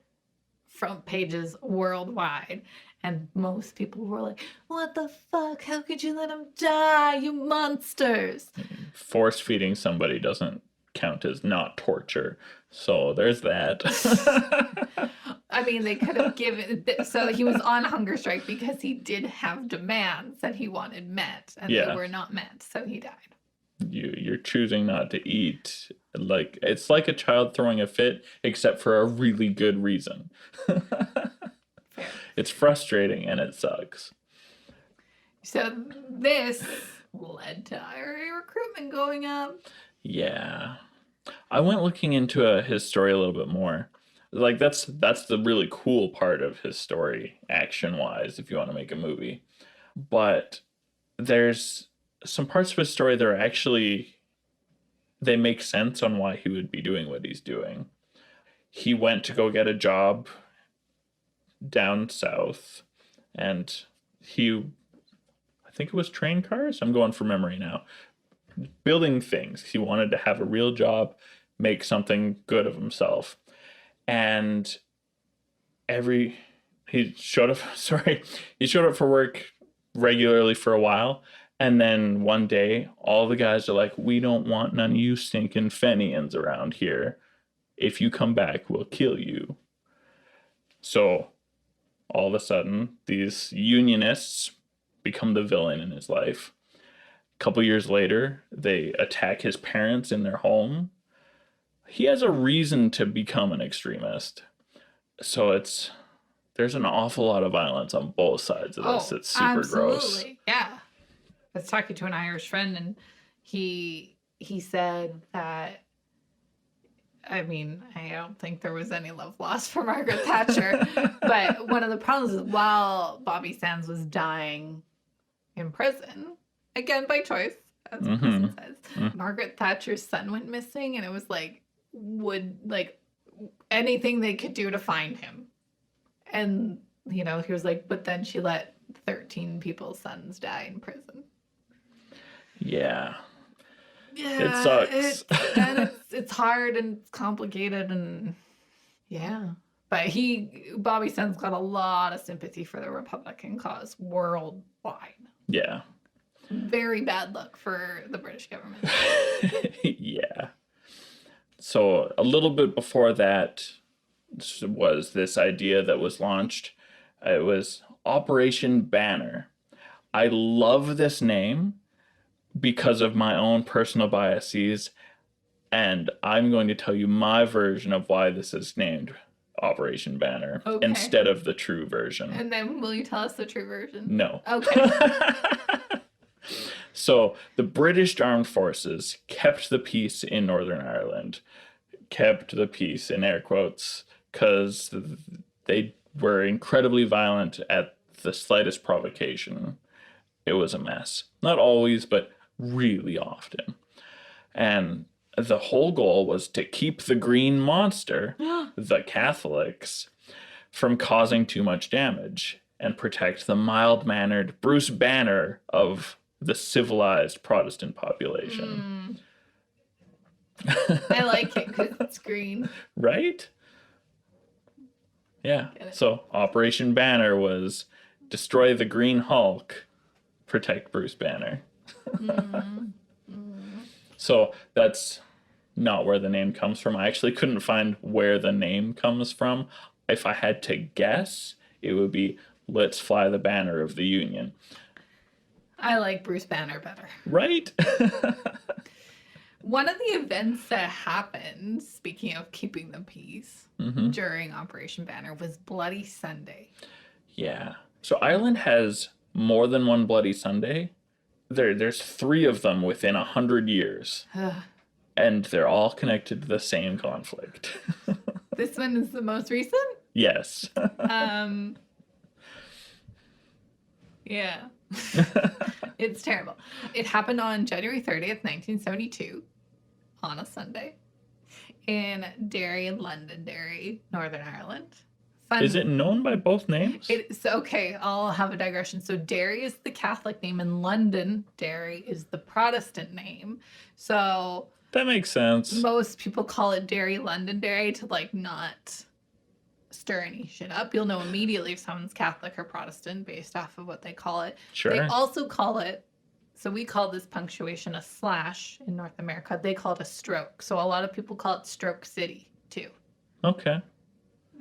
D: front pages worldwide, and most people were like, what the fuck? How could you let him die, you monsters?
C: Force feeding somebody doesn't count as not torture. So there's that.
D: I mean, they could have given... So he was on hunger strike because he did have demands that he wanted met, and they were not met, so he died.
C: You're choosing not to eat. Like, it's like a child throwing a fit, except for a really good reason.
D: Fair.
C: It's frustrating and it sucks.
D: So this led to IRA recruitment going up.
C: Yeah. I went looking into his story a little bit more. Like, that's the really cool part of his story, action-wise, if you want to make a movie. But there's some parts of his story that are actually, they make sense on why he would be doing what he's doing. He went to go get a job down south, and I think it was train cars? I'm going from memory now. Building things. He wanted to have a real job, make something good of himself. And he showed up for work regularly for a while. And then one day, all the guys are like, we don't want none of you stinking Fenians around here. If you come back, we'll kill you. So all of a sudden, these unionists become the villain in his life. A couple years later, they attack his parents in their home. He has a reason to become an extremist. So there's an awful lot of violence on both sides of this. It's super gross.
D: Yeah. I was talking to an Irish friend, and he said that, I mean, I don't think there was any love lost for Margaret Thatcher, but one of the problems is while Bobby Sands was dying in prison, again by choice, as the person says, Margaret Thatcher's son went missing, and it was like, anything they could do to find him. And, he was like, but then she let 13 people's sons die in prison.
C: Yeah.
D: Yeah,
C: it sucks.
D: It's hard and it's complicated, and yeah. But Bobby Sands got a lot of sympathy for the Republican cause worldwide.
C: Yeah.
D: Very bad luck for the British government.
C: Yeah. So a little bit before that was this idea that was launched. It was Operation Banner. I love this name because of my own personal biases, and I'm going to tell you my version of why this is named Operation Banner instead of the true version.
D: And then will you tell us the true version?
C: No.
D: Okay.
C: So the British Armed Forces kept the peace in Northern Ireland. Kept the peace in air quotes, because they were incredibly violent at the slightest provocation. It was a mess. Not always, but really often. And the whole goal was to keep the green monster, the Catholics, from causing too much damage and protect the mild-mannered Bruce Banner of the civilized Protestant population.
D: I like it because it's green.
C: Right? Yeah. So Operation Banner was destroy the Green Hulk, protect Bruce Banner. So that's not where the name comes from. I actually couldn't find where the name comes from. If I had to guess, it would be let's fly the banner of the Union.
D: I like Bruce Banner better.
C: Right?
D: One of the events that happened, speaking of keeping the peace, during Operation Banner was Bloody Sunday.
C: Yeah. So Ireland has more than one Bloody Sunday. There's 3 of them within 100 years. And they're all connected to the same conflict.
D: This one is the most recent?
C: Yes.
D: Yeah. It's terrible. It happened on January 30th, 1972, on a Sunday, in Derry and Londonderry, Northern Ireland.
C: Is it known by both names?
D: It's okay. I'll have a digression. So Derry is the Catholic name, and Londonderry is the Protestant name. So
C: that makes sense.
D: Most people call it Derry Londonderry to not stir any shit up. You'll know immediately if someone's Catholic or Protestant based off of what they call it.
C: Sure.
D: They also call it, so we call this punctuation a slash in North America. They call it a stroke. So a lot of people call it Stroke City too.
C: Okay.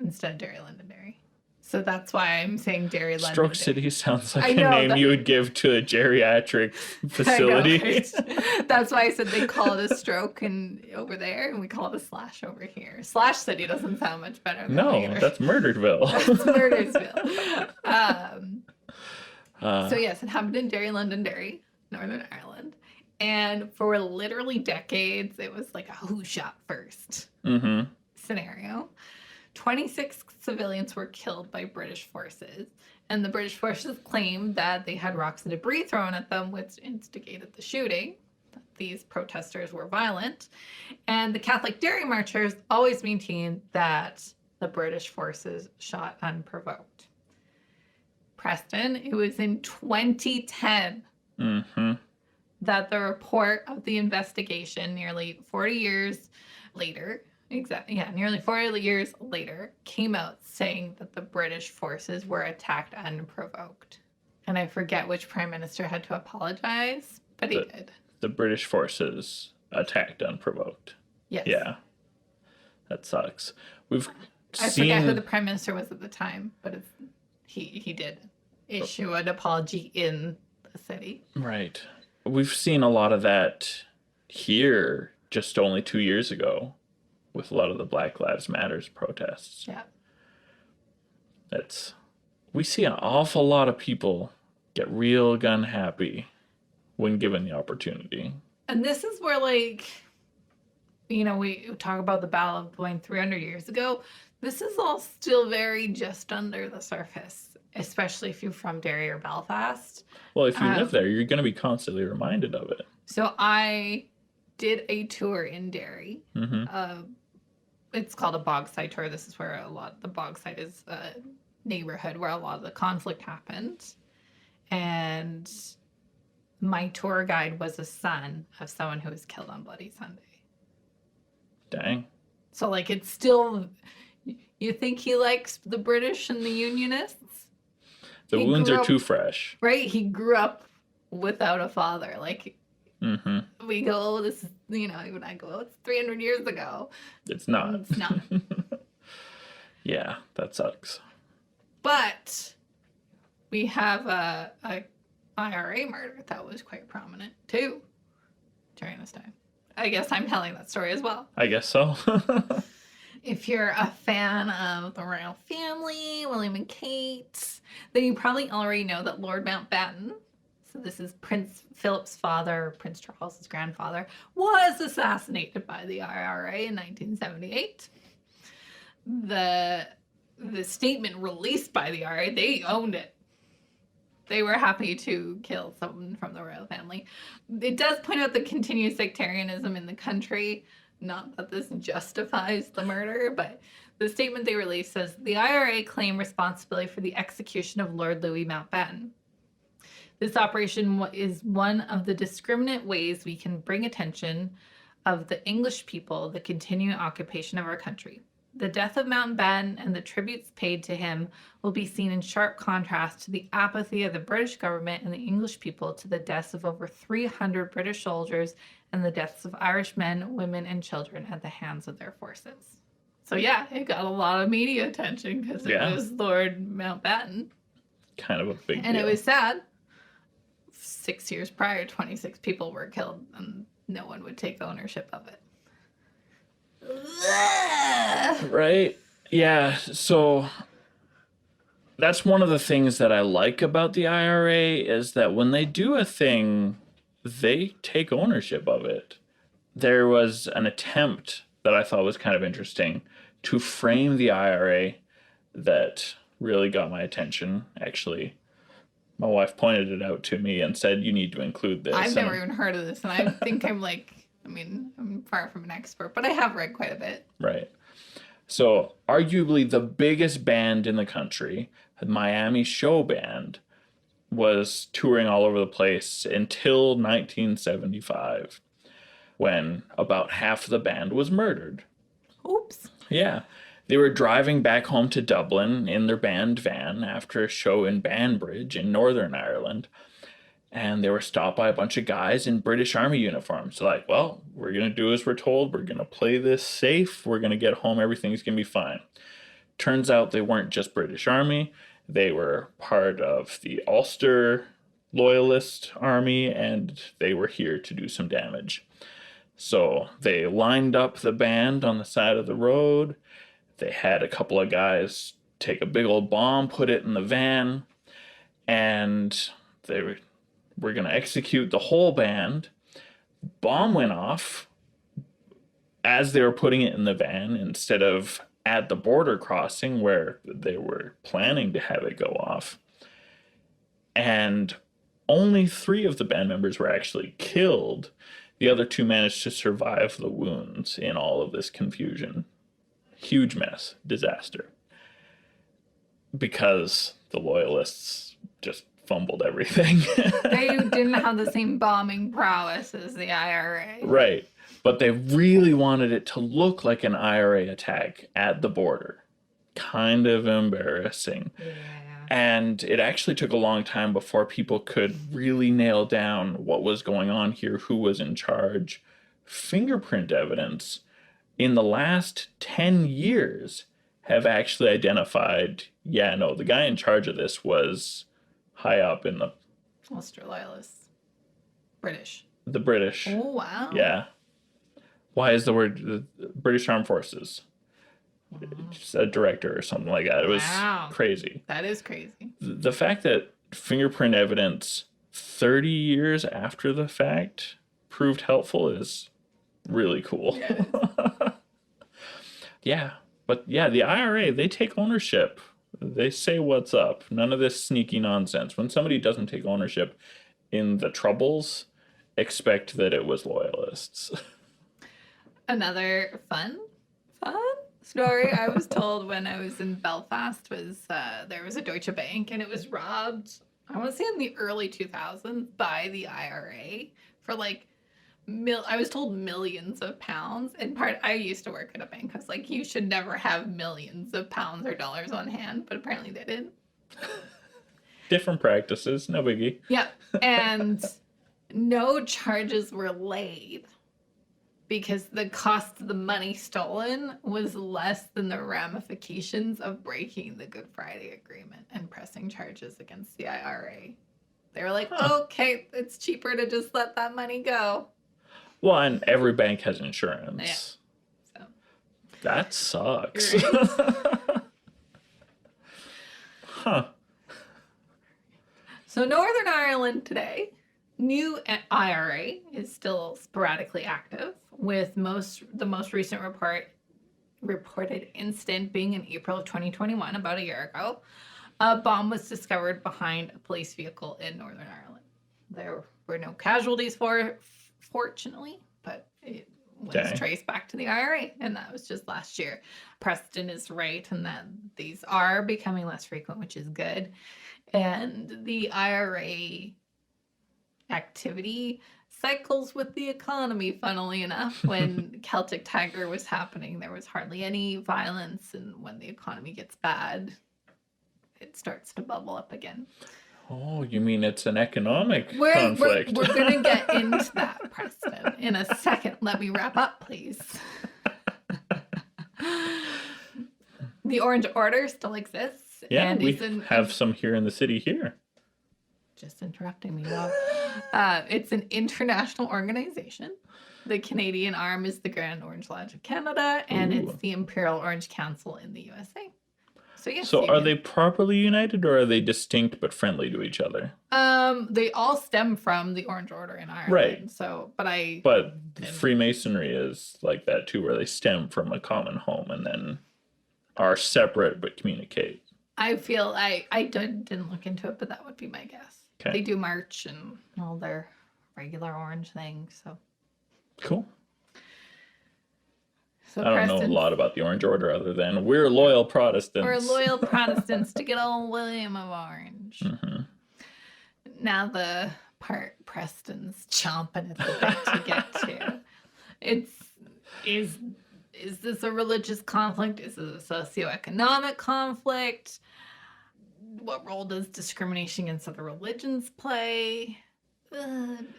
D: Instead of Derry Londonderry. So that's why I'm saying Derry Londonderry.
C: Stroke City sounds like a name you would give to a geriatric facility.
D: I know, right? That's why I said they call it a stroke over there, and we call it a slash over here. Slash City doesn't sound much better.
C: No, that's Murdersville.
D: That's Murdersville. So yes, it happened in Derry Londonderry, Northern Ireland. And for literally decades, it was like a who shot first scenario. 26 civilians were killed by British forces, and the British forces claimed that they had rocks and debris thrown at them, which instigated the shooting. These protesters were violent, and the Catholic Derry marchers always maintained that the British forces shot unprovoked. Preston, it was in 2010 that the report of the investigation, nearly 40 years later, nearly 40 years later, came out saying that the British forces were attacked unprovoked. And I forget which prime minister had to apologize, but he did.
C: The British forces attacked unprovoked.
D: Yes.
C: Yeah. That sucks. We've
D: I
C: seen...
D: forget who the prime minister was at the time, but he did issue an apology in the city.
C: Right. We've seen a lot of that here just only 2 years ago with a lot of the Black Lives Matters protests.
D: Yeah.
C: We see an awful lot of people get real gun happy when given the opportunity.
D: And this is where, like, you know, we talk about the Battle of Boyne 300 years ago. This is all still very just under the surface, especially if you're from Derry or Belfast.
C: Well, if you live there, you're going to be constantly reminded of it.
D: So I did a tour in Derry. It's called a bogside tour. This is where the bogside is a neighborhood where a lot of the conflict happened. And my tour guide was a son of someone who was killed on Bloody Sunday.
C: Dang.
D: So, like, it's still... You think he likes the British and the Unionists?
C: The wounds are too fresh.
D: Right? He grew up without a father. Like, we go, this is, you know, when I go, it's 300 years ago.
C: It's not.
D: It's not.
C: Yeah, that sucks.
D: But we have a IRA murder that was quite prominent, too, during this time. I guess I'm telling that story as well.
C: I guess so.
D: If you're a fan of the royal family, William and Kate, then you probably already know that Lord Mountbatten, so this is Prince Philip's father, Prince Charles's grandfather, was assassinated by the IRA in 1978. The statement released by the IRA, they owned it. They were happy to kill someone from the royal family. It does point out the continued sectarianism in the country. Not that this justifies the murder, but the statement they released says, the IRA claim responsibility for the execution of Lord Louis Mountbatten. This operation is one of the discriminate ways we can bring attention of the English people the continuing occupation of our country. The death of Mountbatten and the tributes paid to him will be seen in sharp contrast to the apathy of the British government and the English people to the deaths of over 300 British soldiers and the deaths of Irish men, women, and children at the hands of their forces. So yeah, it got a lot of media attention because it was Lord Mountbatten.
C: Kind of a big deal.
D: And it was sad. 6 years prior, 26 people were killed and no one would take ownership of it.
C: Right? Yeah, so that's one of the things that I like about the IRA is that when they do a thing, they take ownership of it. There was an attempt that I thought was kind of interesting to frame the IRA that really got my attention. Actually, my wife pointed it out to me and said, you need to include this.
D: I've never even heard of this, and I think I'm far from an expert, but I have read quite a bit.
C: Right. So, arguably the biggest band in the country, the Miami Show Band, was touring all over the place until 1975, when about half of the band was murdered.
D: Oops.
C: Yeah. They were driving back home to Dublin in their band van after a show in Banbridge in Northern Ireland. And they were stopped by a bunch of guys in British Army uniforms. Like, well, we're going to do as we're told. We're going to play this safe. We're going to get home. Everything's going to be fine. Turns out they weren't just British Army. They were part of the Ulster Loyalist Army, and they were here to do some damage. So they lined up the band on the side of the road. They had a couple of guys take a big old bomb, put it in the van, and they were going to execute the whole band. Bomb went off as they were putting it in the van instead of at the border crossing where they were planning to have it go off. And only 3 of the band members were actually killed. The other 2 managed to survive the wounds in all of this confusion. Huge mess, disaster. Because the loyalists just fumbled everything.
D: They didn't have the same bombing prowess as the IRA.
C: Right. But they really wanted it to look like an IRA attack at the border. Kind of embarrassing.
D: Yeah.
C: And it actually took a long time before people could really nail down what was going on here, who was in charge. Fingerprint evidence in the last 10 years have actually identified, yeah, no, the guy in charge of this was high up in the
D: Ulster Loyalists. British.
C: The British.
D: Oh, wow.
C: Yeah. Why is the word the British Armed Forces? Just a director or something like that. It was crazy.
D: That is crazy.
C: The fact that fingerprint evidence 30 years after the fact proved helpful is really cool.
D: Yeah.
C: Yeah. But yeah, the IRA, they take ownership. They say what's up. None of this sneaky nonsense. When somebody doesn't take ownership in the Troubles, expect that it was loyalists.
D: Another fun story I was told when I was in Belfast was there was a Deutsche Bank and it was robbed, I want to say in the early 2000s, by the IRA for like I was told millions of pounds. And I used to work at a bank. I was like, you should never have millions of pounds or dollars on hand, but apparently they did.
C: Different practices, no biggie.
D: Yeah, and no charges were laid because the cost of the money stolen was less than the ramifications of breaking the Good Friday Agreement and pressing charges against the IRA. They were like, okay, it's cheaper to just let that money go.
C: Well, and every bank has insurance.
D: Yeah. So.
C: That sucks.
D: Right?
C: Huh.
D: So Northern Ireland today, new IRA is still sporadically active, with the most recent reported incident being in April of 2021, about a year ago. A bomb was discovered behind a police vehicle in Northern Ireland. There were no casualties fortunately, but it was traced back to the IRA, and that was just last year. Preston is right in that these are becoming less frequent, which is good. And the IRA activity cycles with the economy, funnily enough. When Celtic Tiger was happening, there was hardly any violence, and when the economy gets bad, it starts to bubble up again.
C: Oh, you mean it's an economic conflict?
D: We're going to get into that, Preston, in a second. Let me wrap up, please. The Orange Order still exists.
C: Yeah,
D: and
C: we have some here in the city here.
D: Just interrupting me. Well, it's an international organization. The Canadian arm is the Grand Orange Lodge of Canada, and it's the Imperial Orange Council in the USA. So, yes,
C: so are they properly united, or are they distinct but friendly to each other?
D: They all stem from the Orange Order in Ireland.
C: Right.
D: So,
C: but Freemasonry is like that too, where they stem from a common home and then are separate but communicate.
D: I feel I didn't look into it, but that would be my guess.
C: Okay.
D: They do march and all their regular orange things. So
C: cool.
D: So
C: I don't know a lot about the Orange Order other than we're loyal Protestants.
D: We're loyal Protestants to get old William of Orange.
C: Mm-hmm.
D: Now the part Preston's chomping at the bit to get to. Is this a religious conflict? Is it a socioeconomic conflict? What role does discrimination against other religions play?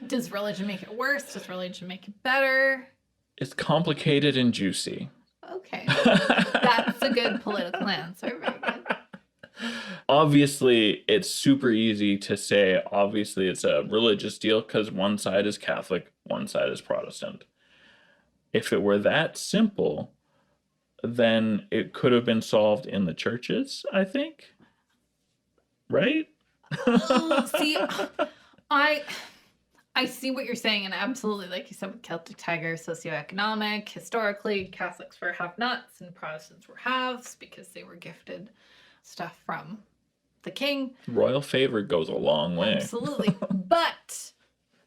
D: Does religion make it worse? Does religion make it better?
C: It's complicated and juicy.
D: Okay. That's a good political answer. Very good.
C: Obviously, it's super easy to say, obviously, it's a religious deal because one side is Catholic, one side is Protestant. If it were that simple, then it could have been solved in the churches, I think. Right?
D: See, I see what you're saying, and absolutely, like you said, with Celtic Tiger, socioeconomic, historically, Catholics were have-nots and Protestants were haves because they were gifted stuff from the king.
C: Royal favor goes a long way.
D: Absolutely. But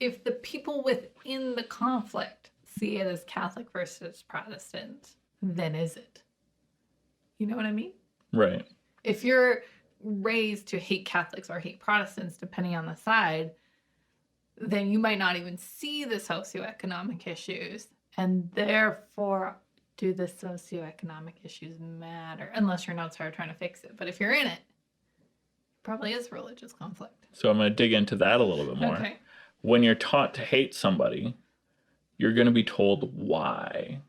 D: if the people within the conflict see it as Catholic versus Protestant, then is it? You know what I mean?
C: Right.
D: If you're raised to hate Catholics or hate Protestants, depending on the side, then you might not even see the socioeconomic issues, and therefore do the socioeconomic issues matter? Unless you're an outsider trying to fix it. But if you're in it, it probably is religious conflict.
C: So I'm going to dig into that a little bit more.
D: Okay.
C: When you're taught to hate somebody, you're going to be told why.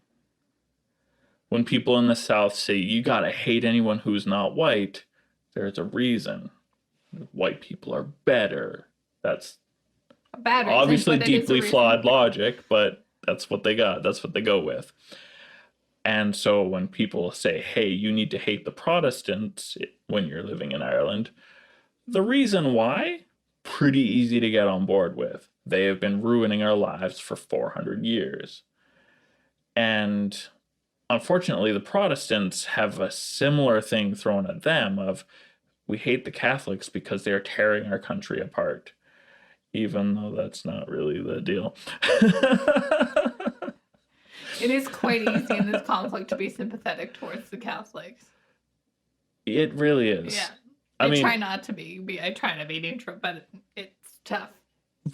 C: When people in the South say you gotta hate anyone who's not white, there's a reason. White people are better. That's
D: A bad reason,
C: obviously
D: but it is a
C: deeply
D: reason.
C: flawed logic, but that's what they got. That's what they go with. And so when people say, hey, you need to hate the Protestants when you're living in Ireland, the reason why, pretty easy to get on board with. They have been ruining our lives for 400 years. And unfortunately, the Protestants have a similar thing thrown at them of, we hate the Catholics because they're tearing our country apart. Even though that's not really the deal.
D: It is quite easy in this conflict to be sympathetic towards the Catholics.
C: It really is.
D: Yeah.
C: I mean,
D: try not to be. I try to be neutral, but it's tough.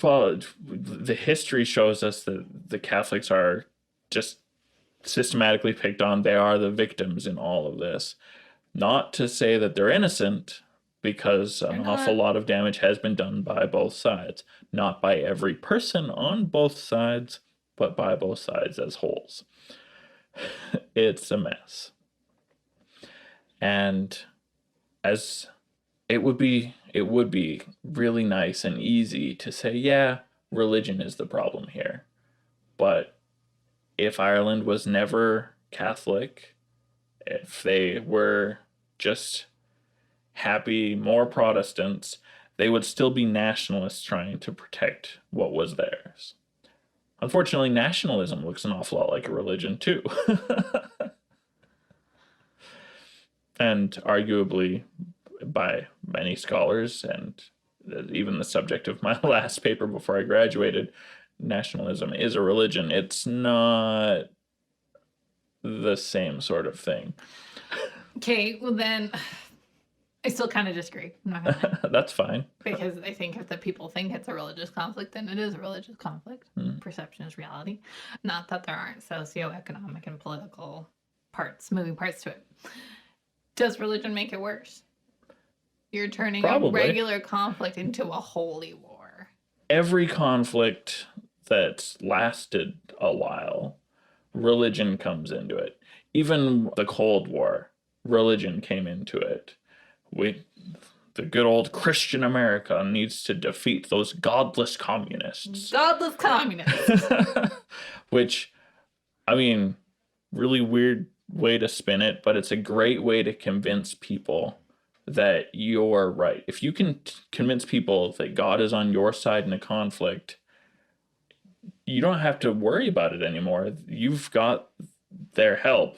C: Well, the history shows us that the Catholics are just systematically picked on. They are the victims in all of this. Not to say that they're innocent, because an awful lot of damage has been done by both sides. Not by every person on both sides, but by both sides as wholes. It's a mess. And as it would be really nice and easy to say, yeah, religion is the problem here. But if Ireland was never Catholic, if they were just happy, more Protestants, they would still be nationalists trying to protect what was theirs. Unfortunately, nationalism looks an awful lot like a religion, too. And arguably, by many scholars, and even the subject of my last paper before I graduated, nationalism is a religion. It's not the same sort of thing.
D: Okay, well then, I still kind of disagree. I'm not gonna lie.
C: That's fine.
D: Because I think if the people think it's a religious conflict, then it is a religious conflict. Perception is reality. Not that there aren't socioeconomic and political moving parts to it. Does religion make it worse? You're turning
C: Probably.
D: a regular conflict into a holy war.
C: Every conflict that's lasted a while, religion comes into it. Even the Cold War, religion came into it. The good old Christian America needs to defeat those godless communists.
D: Godless communists.
C: Which, I mean, really weird way to spin it, but it's a great way to convince people that you're right. If you can convince people that God is on your side in a conflict, you don't have to worry about it anymore. You've got their help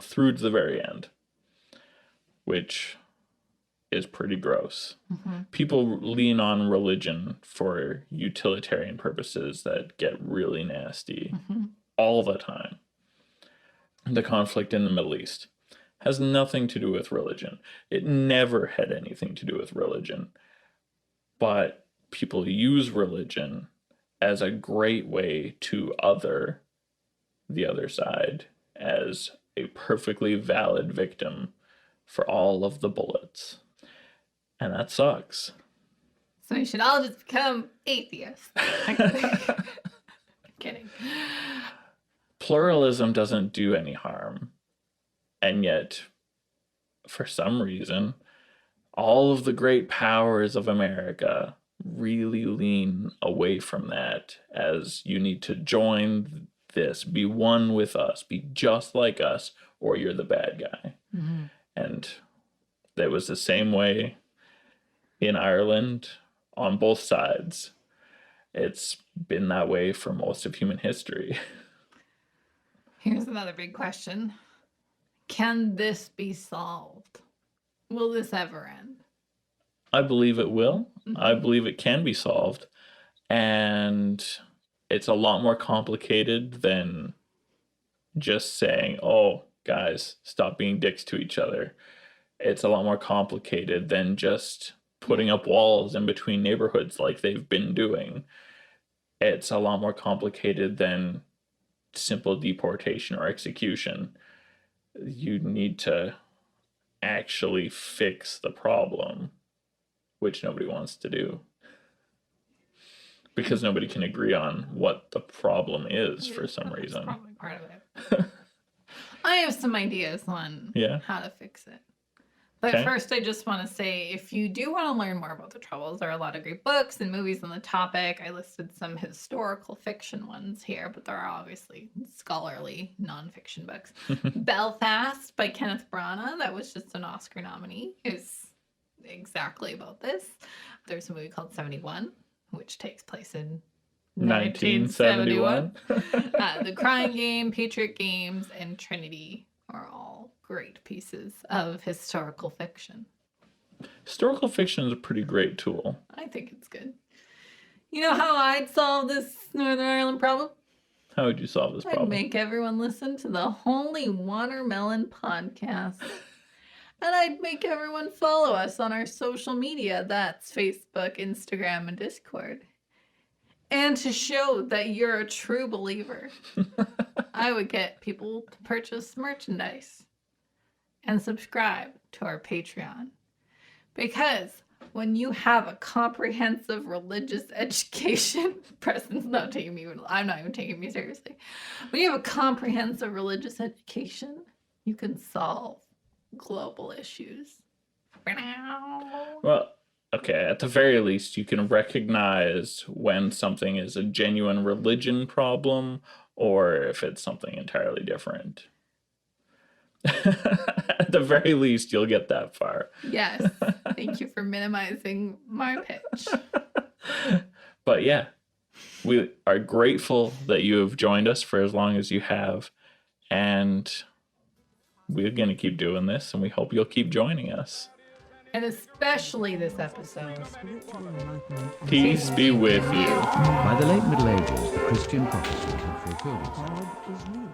C: through to the very end, which is pretty gross. Mm-hmm. People lean on religion for utilitarian purposes that get really nasty all the time. The conflict in the Middle East has nothing to do with religion. It never had anything to do with religion. But people use religion as a great way to other the other side as a perfectly valid victim for all of the bullets. And that sucks.
D: So we should all just become atheists. I'm kidding.
C: Pluralism doesn't do any harm. And yet, for some reason, all of the great powers of America really lean away from that, as you need to join this, be one with us, be just like us, or you're the bad guy. Mm-hmm. And that was the same way in Ireland on both sides. It's been that way for most of human history.
D: Here's another big question. Can this be solved? Will this ever end?
C: I believe it will. Mm-hmm. I believe it can be solved. And it's a lot more complicated than just saying, oh, guys, stop being dicks to each other. It's a lot more complicated than just putting up walls in between neighborhoods like they've been doing. It's a lot more complicated than simple deportation or execution. You need to actually fix the problem, which nobody wants to do. Because nobody can agree on what the problem is for some reason.
D: That's probably part of it. I have some ideas on how to fix it. But first, I just want to say, if you do want to learn more about the Troubles, there are a lot of great books and movies on the topic. I listed some historical fiction ones here, but there are obviously scholarly nonfiction books. Belfast by Kenneth Branagh, that was just an Oscar nominee, is exactly about this. There's a movie called 71, which takes place in 1971. The Crying Game, Patriot Games, and Trinity are all great pieces of historical fiction.
C: Historical fiction is a pretty great tool.
D: I think it's good. You know how I'd solve this Northern Ireland problem?
C: How would you solve this problem?
D: I'd make everyone listen to the Holy Watermelon podcast. And I'd make everyone follow us on our social media. That's Facebook, Instagram, and Discord. And to show that you're a true believer, I would get people to purchase merchandise and subscribe to our Patreon. Because when you have a comprehensive religious education, Preston's not taking me, I'm not even taking me seriously. When you have a comprehensive religious education, you can solve global issues.
C: Well, okay, at the very least, you can recognize when something is a genuine religion problem or if it's something entirely different. At the very least, you'll get that far.
D: Yes. Thank you for minimizing my pitch.
C: But yeah, we are grateful that you have joined us for as long as you have. And we're going to keep doing this, and we hope you'll keep joining us.
D: And especially this episode.
C: Peace be with you.
B: By the late Middle Ages, the Christian prophecy had fulfilled itself.
A: God is near.